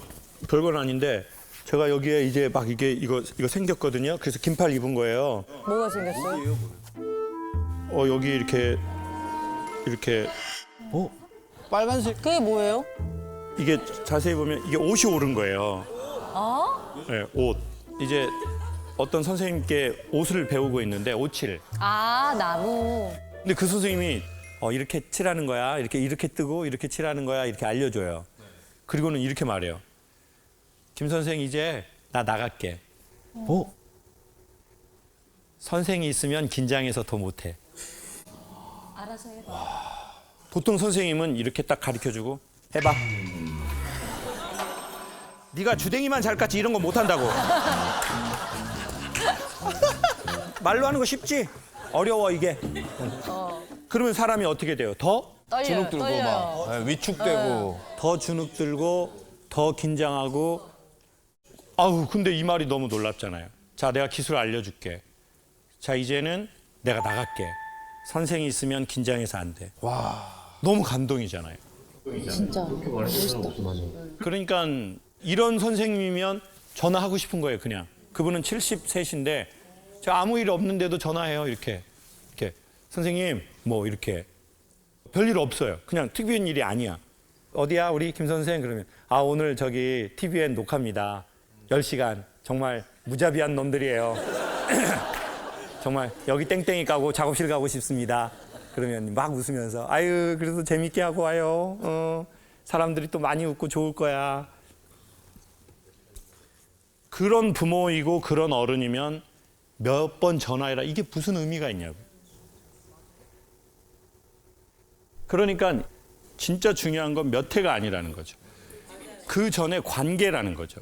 별건 아닌데 제가 여기에 이제 막 이거 생겼거든요. 그래서 긴팔 입은 거예요. 뭐가 생겼어요? 여기 이렇게 빨간색. 그게 뭐예요? 이게 자세히 보면 이게 옷이 오른 거예요. 네, 옷. 이제 어떤 선생님께 옷을 배우고 있는데 옷칠. 아, 나무. 근데 그 선생님이 이렇게 칠하는 거야. 이렇게 뜨고 이렇게 칠하는 거야. 이렇게 알려줘요. 그리고는 이렇게 말해요. 김 선생 이제 나 나갈게. 선생이 있으면 긴장해서 더 못해. 알아서 해. 보통 선생님은 이렇게 딱 가르쳐주고 해봐. 네가 주댕이만 잘 깠지 이런 거 못한다고. 말로 하는 거 쉽지? 어려워 이게. 그러면 사람이 어떻게 돼요? 더? 떨려요, 주눅 들고 떨려요. 막 위축되고. 더 주눅 들고 더 긴장하고. 아우 근데 이 말이 너무 놀랍잖아요. 자 내가 기술 알려줄게. 자 이제는 내가 나갈게. 선생이 있으면 긴장해서 안 돼. 와 너무 감동이잖아요. 진짜 멋있다. 그러니까 이런 선생님이면 전화하고 싶은 거예요 그냥. 그분은 73인데 저 아무 일 없는데도 전화해요 이렇게. 선생님 뭐 이렇게 별일 없어요. 그냥 특별한 일이 아니야. 어디야 우리 김 선생 그러면 오늘 저기 TVN 녹화입니다. 10시간 정말 무자비한 놈들이에요. 정말 여기 땡땡이 까고 작업실 가고 싶습니다. 그러면 막 웃으면서 아유 그래서 재밌게 하고 와요. 사람들이 또 많이 웃고 좋을 거야. 그런 부모이고 그런 어른이면 몇 번 전화해라. 이게 무슨 의미가 있냐고. 그러니까 진짜 중요한 건 몇 회가 아니라는 거죠. 그 전에 관계라는 거죠.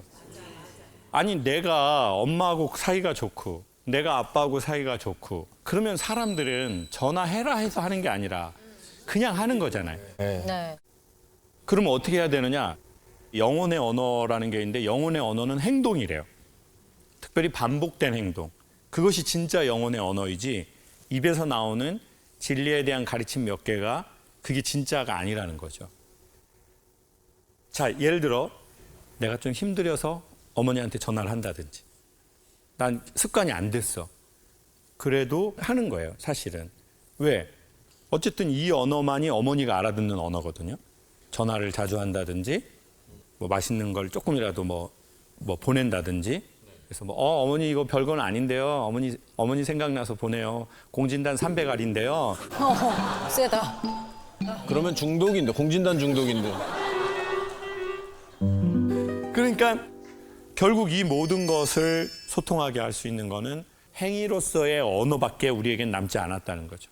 아니 내가 엄마하고 사이가 좋고 내가 아빠하고 사이가 좋고 그러면 사람들은 전화해라 해서 하는 게 아니라 그냥 하는 거잖아요. 네. 그러면 어떻게 해야 되느냐? 영혼의 언어라는 게 있는데 영혼의 언어는 행동이래요. 특별히 반복된 행동. 그것이 진짜 영혼의 언어이지 입에서 나오는 진리에 대한 가르침 몇 개가 그게 진짜가 아니라는 거죠. 자, 예를 들어 내가 좀 힘들어서 어머니한테 전화를 한다든지 난 습관이 안 됐어. 그래도 하는 거예요, 사실은. 왜? 어쨌든 이 언어만이 어머니가 알아듣는 언어거든요. 전화를 자주 한다든지 뭐 맛있는 걸 조금이라도 뭐 보낸다든지 그래서 어머니 이거 별건 아닌데요. 어머니 생각나서 보내요. 공진단 300알인데요. 세다. 그러면 중독인데 공진단 중독인데. 그러니까 결국 이 모든 것을 소통하게 할 수 있는 거는 행위로서의 언어밖에 우리에겐 남지 않았다는 거죠.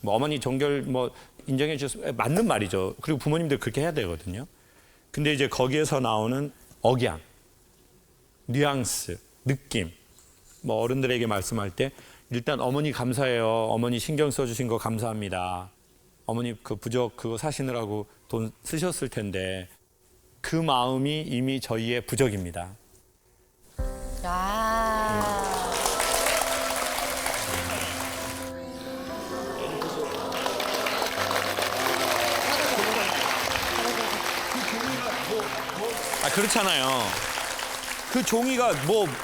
뭐 어머니 종결 뭐 인정해 주셔서 맞는 말이죠. 그리고 부모님들 그렇게 해야 되거든요. 근데 이제 거기에서 나오는 억양, 뉘앙스, 느낌. 뭐 어른들에게 말씀할 때 일단 어머니 감사해요. 어머니 신경 써주신 거 감사합니다. 어머니 그 부적 그거 사시느라고 돈 쓰셨을 텐데 그 마음이 이미 저희의 부적입니다. 그렇잖아요. 그 종이가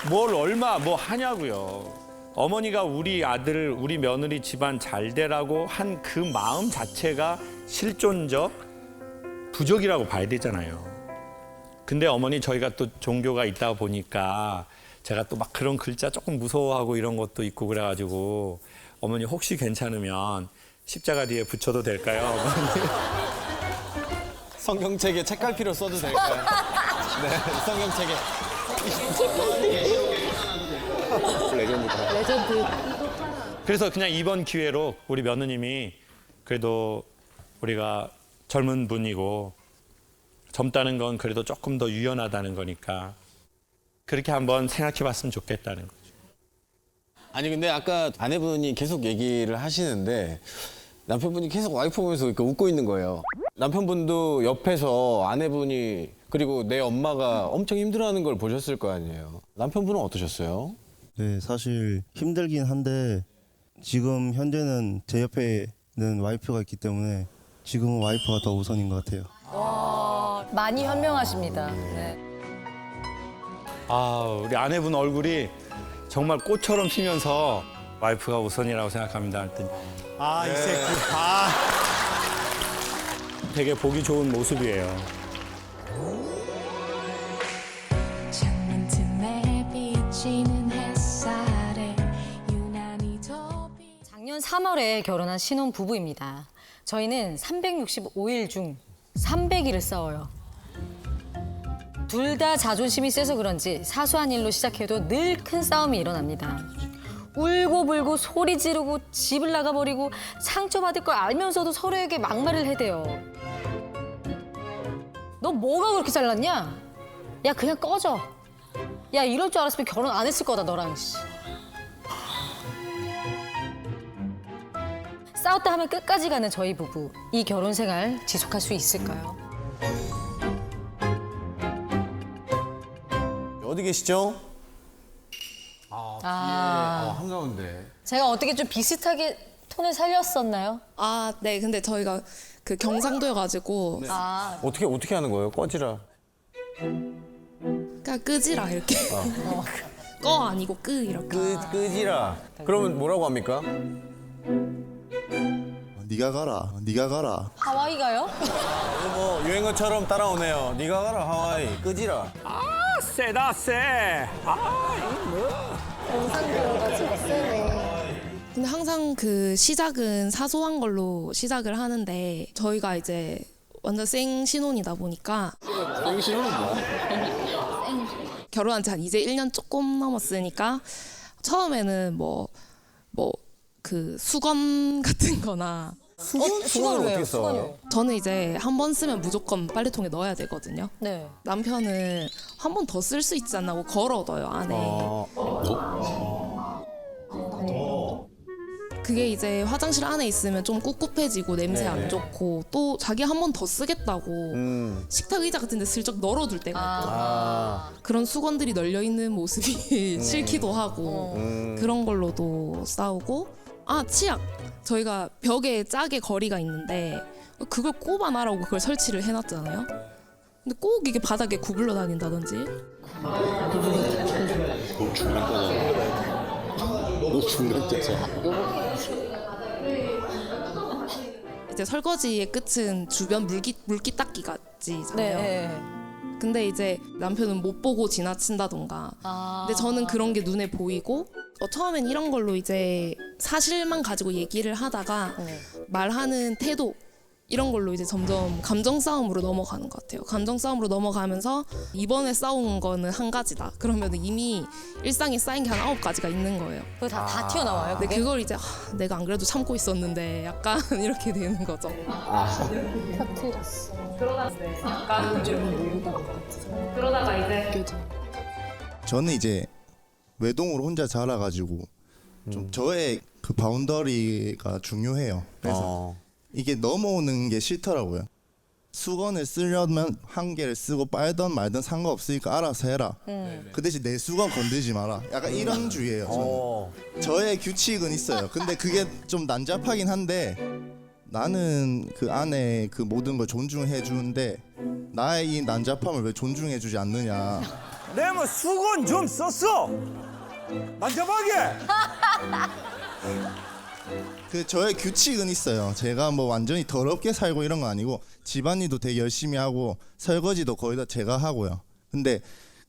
뭘 얼마 뭐 하냐고요. 어머니가 우리 아들, 우리 며느리 집안 잘 되라고 한 그 마음 자체가 실존적 부적이라고 봐야 되잖아요. 근데 어머니 저희가 또 종교가 있다 보니까 제가 또 막 그런 글자 조금 무서워하고 이런 것도 있고 그래가지고 어머니 혹시 괜찮으면 십자가 뒤에 붙여도 될까요? 어머니? 성경책에 책갈피로 써도 될까요? 네, 성경책에. 레전드. 그래서 그냥 이번 기회로 우리 며느님이 그래도 우리가 젊은 분이고 젊다는 건 그래도 조금 더 유연하다는 거니까 그렇게 한번 생각해 봤으면 좋겠다는 거죠. 아니 근데 아까 아내분이 계속 얘기를 하시는데 남편분이 계속 와이프 보면서 이렇게 웃고 있는 거예요. 남편분도 옆에서 아내분이 그리고 내 엄마가 엄청 힘들어하는 걸 보셨을 거 아니에요. 남편분은 어떠셨어요? 네, 사실 힘들긴 한데 지금 현재는 제 옆에는 와이프가 있기 때문에 지금은 와이프가 더 우선인 것 같아요. 많이 현명하십니다. 네. 아, 우리 아내분 얼굴이 정말 꽃처럼 피면서 와이프가 우선이라고 생각합니다. 했더니 이 새끼. 되게 보기 좋은 모습이에요. 작년 3월에 결혼한 신혼 부부입니다. 저희는 365일 중 300일을 싸워요. 둘 다 자존심이 세서 그런지 사소한 일로 시작해도 늘 큰 싸움이 일어납니다. 울고불고 소리 지르고 집을 나가버리고 상처받을 걸 알면서도 서로에게 막말을 해대요. 너 뭐가 그렇게 잘났냐? 야 그냥 꺼져. 야 이럴 줄 알았으면 결혼 안 했을 거다 너랑. 싸웠다 하면 끝까지 가는 저희 부부. 이 결혼 생활 지속할 수 있을까요? 어디 계시죠? 한가운데. 제가 어떻게 좀 비슷하게 톤을 살렸었나요? 네. 근데 저희가 그 경상도여가지고 어떻게 하는 거예요? 꺼지라. 그러니까 끄지라 이렇게. 꺼 아니고 끄 이렇게. 끄지라. 그러면 뭐라고 합니까? 네가 가라. 네가 가라. 하와이 가요? 뭐 유행어처럼 따라오네요. 네가 가라 하와이. 끄지라. 세다 세. 경상도여가지고 세네. 근데 항상 그 시작은 사소한 걸로 시작을 하는데 저희가 이제 완전 생 신혼이다 보니까 생 신혼은 뭐야? 결혼한 지 한 이제 1년 조금 넘었으니까 처음에는 그 수건 같은 거나 수건을 어떻게 써요? 저는 이제 한 번 쓰면 무조건 빨래통에 넣어야 되거든요. 네. 남편은 한 번 더 쓸 수 있지 않나 고 걸어둬요 안에. 그게 이제 화장실 안에 있으면 좀 꿉꿉해지고 냄새 안 좋고 또 자기 한 번 더 쓰겠다고 식탁 의자 같은 데 슬쩍 널어둘 때가 있거든요. 그런 수건들이 널려 있는 모습이 싫기도 하고 그런 걸로도 싸우고 치약. 저희가 벽에 짜게 거리가 있는데 그걸 꼽아놔라고 그걸 설치를 해놨잖아요. 근데 꼭 이게 바닥에 구불러 다닌다든지. 너 죽는 거잖아. 너 죽는 거잖아. 이제 설거지의 끝은 주변 물기 닦기까지잖아요. 네. 근데 이제 남편은 못 보고 지나친다던가. 근데 저는 그런 게 눈에 보이고 처음엔 이런 걸로 이제 사실만 가지고 얘기를 하다가 말하는 태도 이런 걸로 이제 점점 감정 싸움으로 넘어가는 것 같아요. 감정 싸움으로 넘어가면서 이번에 싸운 거는 한 가지다. 그러면 이미 일상에 쌓인 게 한 9가지가 있는 거예요. 그거 다 튀어나와요. 근데 그게? 그걸 이제 내가 안 그래도 참고 있었는데 약간 이렇게 되는 거죠. 터뜨렸어. 그러다가 이제 저는 이제 외동으로 혼자 자라가지고 좀 저의 그 바운더리가 중요해요. 그래서 이게 넘어오는 게 싫더라고요. 수건을 쓰려면 한 개를 쓰고 빨던 말든 상관없으니까 알아서 해라. 그 대신 내 수건 건들지 마라. 약간 이런 주의예요. 저는. 저의 규칙은 있어요. 근데 그게 좀 난잡하긴 한데 나는 그 안에 그 모든 걸 존중해 주는데 나의 이 난잡함을 왜 존중해 주지 않느냐. 내가 뭐 수건 좀 썼어. 난잡하게. 그 저의 규칙은 있어요. 제가 뭐 완전히 더럽게 살고 이런 건 아니고 집안일도 되게 열심히 하고 설거지도 거의 다 제가 하고요. 근데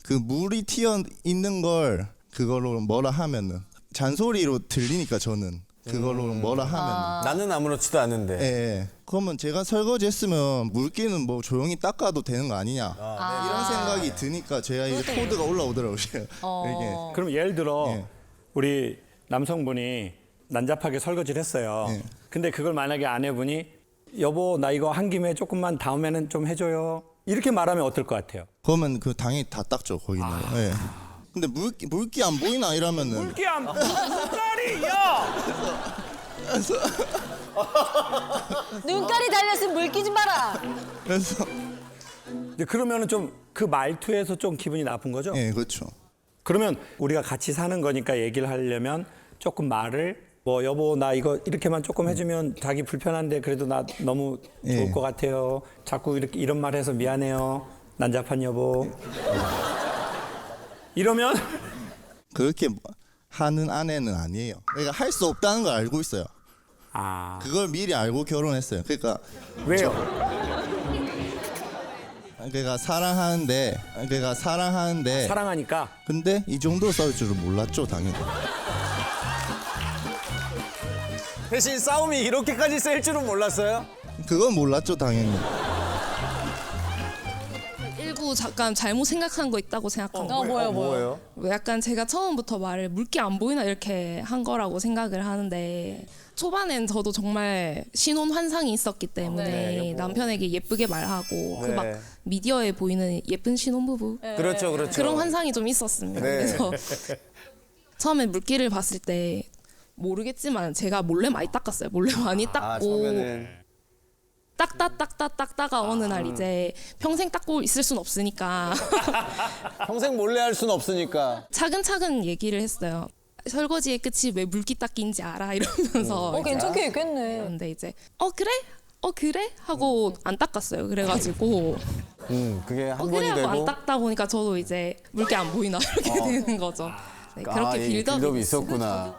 그 물이 튀어 있는 걸 그걸로 뭐라 하면은 잔소리로 들리니까 저는 그걸로 뭐라 하면은 나는 아무렇지도 않은데. 예. 그러면 제가 설거지 했으면 물기는 뭐 조용히 닦아도 되는 거 아니냐 이런 생각이 드니까 제가 이게 코드가 올라오더라고요. 이게. 그럼 예를 들어 우리 남성분이 난잡하게 설거지를 했어요. 근데 그걸 만약에 아내분이 여보 나 이거 한 김에 조금만 다음에는 좀 해줘요. 이렇게 말하면 어떨 것 같아요? 그러면 그 당연히 다 닦죠 거기는. 예. 근데 물기 안 보이나 이러면은 물기 안 눈깔이야. 눈깔이 달렸으면 물기 좀 봐라. 그래서 근데 그러면은 좀 그 말투에서 좀 기분이 나쁜 거죠? 예, 그렇죠. 그러면 우리가 같이 사는 거니까 얘기를 하려면 조금 말을 뭐 여보 나 이거 이렇게만 조금 해주면 자기 불편한데 그래도 나 너무 좋을 것 같아요. 자꾸 이렇게 이런 말 해서 미안해요. 난잡한 여보. 이러면 그렇게 하는 아내는 아니에요. 그러니까 할 수 없다는 걸 알고 있어요. 그걸 미리 알고 결혼했어요. 그러니까 왜요? 그러니까 사랑하는데 사랑하니까. 근데 이 정도 싸울 줄은 몰랐죠 당연히. 대신 싸움이 이렇게까지 셀 줄은 몰랐어요? 그건 몰랐죠 당연히. 일부 잠깐 잘못 생각한 거 있다고 생각합니다. 뭐예요? 약간 제가 처음부터 말을 물기 안 보이나 이렇게 한 거라고 생각을 하는데 초반엔 저도 정말 신혼 환상이 있었기 때문에 남편에게 예쁘게 말하고 그 막 미디어에 보이는 예쁜 신혼부부 그렇죠. 그런 환상이 좀 있었습니다. 그래서 처음에 물기를 봤을 때 모르겠지만 제가 몰래 많이 닦았어요. 몰래 많이 닦고 처음에는. 닦다가 어느 날 이제 평생 닦고 있을 순 없으니까 평생 몰래 할 순 없으니까. 차근차근 얘기를 했어요. 설거지의 끝이 왜 물기 닦기인지 알아 이러면서 괜찮게 얘기했네. 근데 이제 그래 하고 안 닦았어요. 그래가지고 그게 한 그래 번이 하고 안 되고. 닦다 보니까 저도 이제 물기 안 보이나 이렇게 되는 거죠. 네, 그렇게 이 빌드업이 있었구나.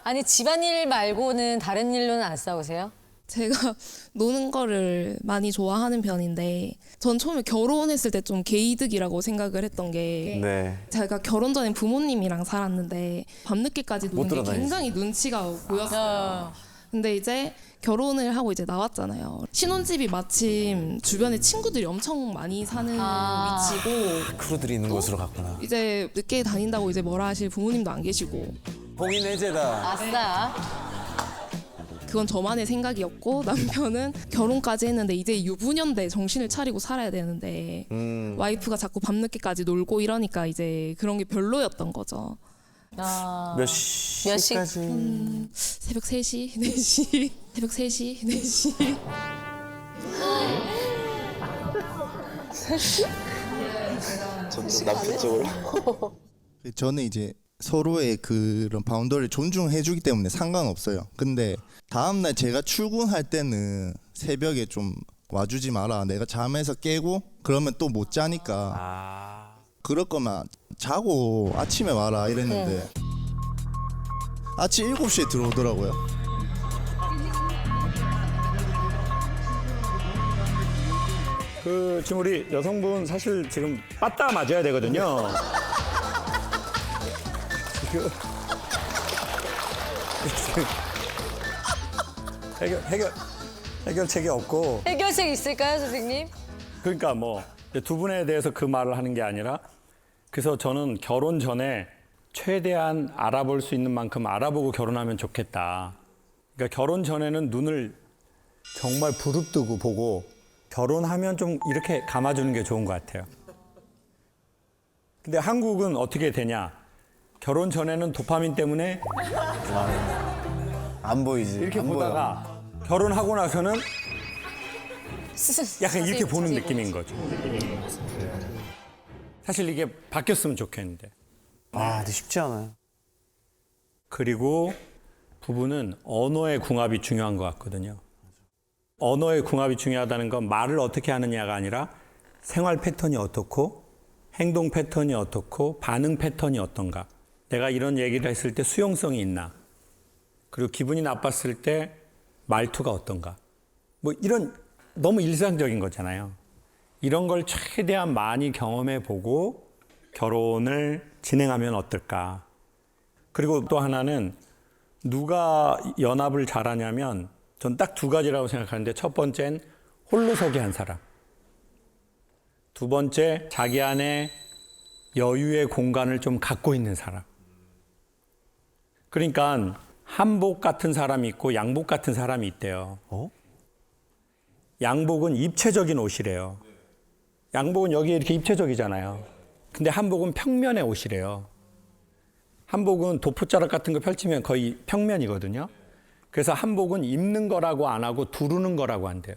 아니 집안일 말고는 다른 일로는 안 싸우세요? 제가 노는 거를 많이 좋아하는 편인데 전 처음에 결혼했을 때 좀 개이득이라고 생각을 했던 게 제가 결혼 전에 부모님이랑 살았는데 밤늦게까지 노는 게 굉장히 눈치가 보였어요. 근데 이제 결혼을 하고 이제 나왔잖아요. 신혼집이 마침 주변에 친구들이 엄청 많이 사는 위치고 크루들이 있는 곳으로 갔구나. 이제 늦게 다닌다고 이제 뭐라 하실 부모님도 안 계시고 봉인 해제다. 아싸. 그건 저만의 생각이었고 남편은 결혼까지 했는데 이제 유부녀인데 정신을 차리고 살아야 되는데 와이프가 자꾸 밤늦게까지 놀고 이러니까 이제 그런 게 별로였던 거죠. 몇 시까지? 새벽 3시, 4시, 새벽 3시, 4시. 점점 남편 쪽으로. 저는 이제 서로의 그런 바운더리를 존중해주기 때문에 상관없어요. 근데 다음날 제가 출근할 때는 새벽에 좀 와주지 마라. 내가 잠에서 깨고 그러면 또 못 자니까 그럴 거면 자고 아침에 와라 이랬는데 아침 7시에 들어오더라고요. 그 지금 우리 여성분 사실 지금 빠따 맞아야 되거든요. 해결. 해결책이 없고. 해결책 있을까요, 선생님? 그러니까 뭐 두 분에 대해서 그 말을 하는 게 아니라 그래서 저는 결혼 전에 최대한 알아볼 수 있는 만큼 알아보고 결혼하면 좋겠다. 그러니까 결혼 전에는 눈을 정말 부릅뜨고 보고 결혼하면 좀 이렇게 감아주는 게 좋은 것 같아요. 근데 한국은 어떻게 되냐? 결혼 전에는 도파민 때문에 안 보이지. 이렇게 안 보다가 결혼하고 나서는 약간 이렇게 보는 느낌인 거죠. 사실 이게 바뀌었으면 좋겠는데. 근데 쉽지 않아요. 그리고 부부는 언어의 궁합이 중요한 것 같거든요. 언어의 궁합이 중요하다는 건 말을 어떻게 하느냐가 아니라 생활 패턴이 어떻고 행동 패턴이 어떻고 반응 패턴이 어떤가. 내가 이런 얘기를 했을 때 수용성이 있나. 그리고 기분이 나빴을 때 말투가 어떤가. 뭐 이런 너무 일상적인 거잖아요. 이런 걸 최대한 많이 경험해 보고 결혼을 진행하면 어떨까. 그리고 또 하나는 누가 연합을 잘하냐면 전 딱 두 가지라고 생각하는데 첫 번째는 홀로서기 한 사람. 두 번째 자기 안에 여유의 공간을 좀 갖고 있는 사람. 그러니까 한복 같은 사람이 있고 양복 같은 사람이 있대요. 양복은 입체적인 옷이래요. 양복은 여기에 이렇게 입체적이잖아요. 근데 한복은 평면의 옷이래요. 한복은 도포자락 같은 거 펼치면 거의 평면이거든요. 그래서 한복은 입는 거라고 안 하고 두르는 거라고 한대요.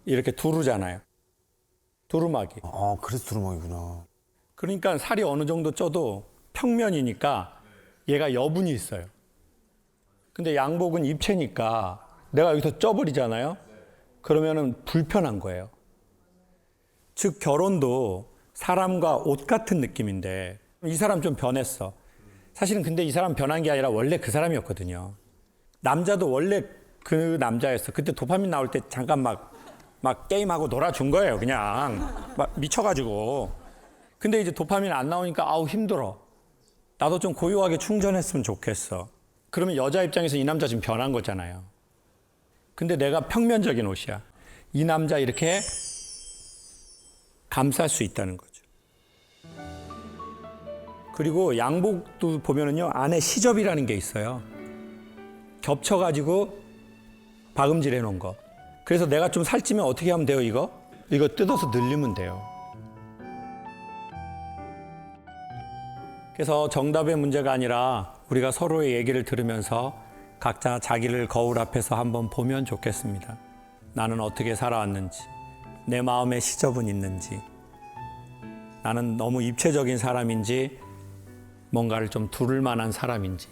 이렇게 두르잖아요. 두루마기. 그래서 두루마기구나. 그러니까 살이 어느 정도 쪄도 평면이니까 얘가 여분이 있어요. 근데 양복은 입체니까 내가 여기서 쪄버리잖아요. 그러면은 불편한 거예요. 즉 결혼도 사람과 옷 같은 느낌인데 이 사람 좀 변했어. 사실은 근데 이 사람 변한 게 아니라 원래 그 사람이었거든요. 남자도 원래 그 남자였어. 그때 도파민 나올 때 잠깐 막 게임하고 놀아준 거예요. 그냥 막 미쳐가지고. 근데 이제 도파민 안 나오니까 아우 힘들어. 나도 좀 고요하게 충전했으면 좋겠어. 그러면 여자 입장에서 이 남자 지금 변한 거잖아요. 근데 내가 평면적인 옷이야. 이 남자 이렇게 감쌀 수 있다는 거죠. 그리고 양복도 보면은요 안에 시접이라는 게 있어요. 겹쳐가지고 박음질 해놓은 거. 그래서 내가 좀 살찌면 어떻게 하면 돼요, 이거? 이거 뜯어서 늘리면 돼요. 그래서 정답의 문제가 아니라 우리가 서로의 얘기를 들으면서 각자 자기를 거울 앞에서 한번 보면 좋겠습니다. 나는 어떻게 살아왔는지, 내 마음에 시접은 있는지, 나는 너무 입체적인 사람인지, 뭔가를 좀 두를 만한 사람인지.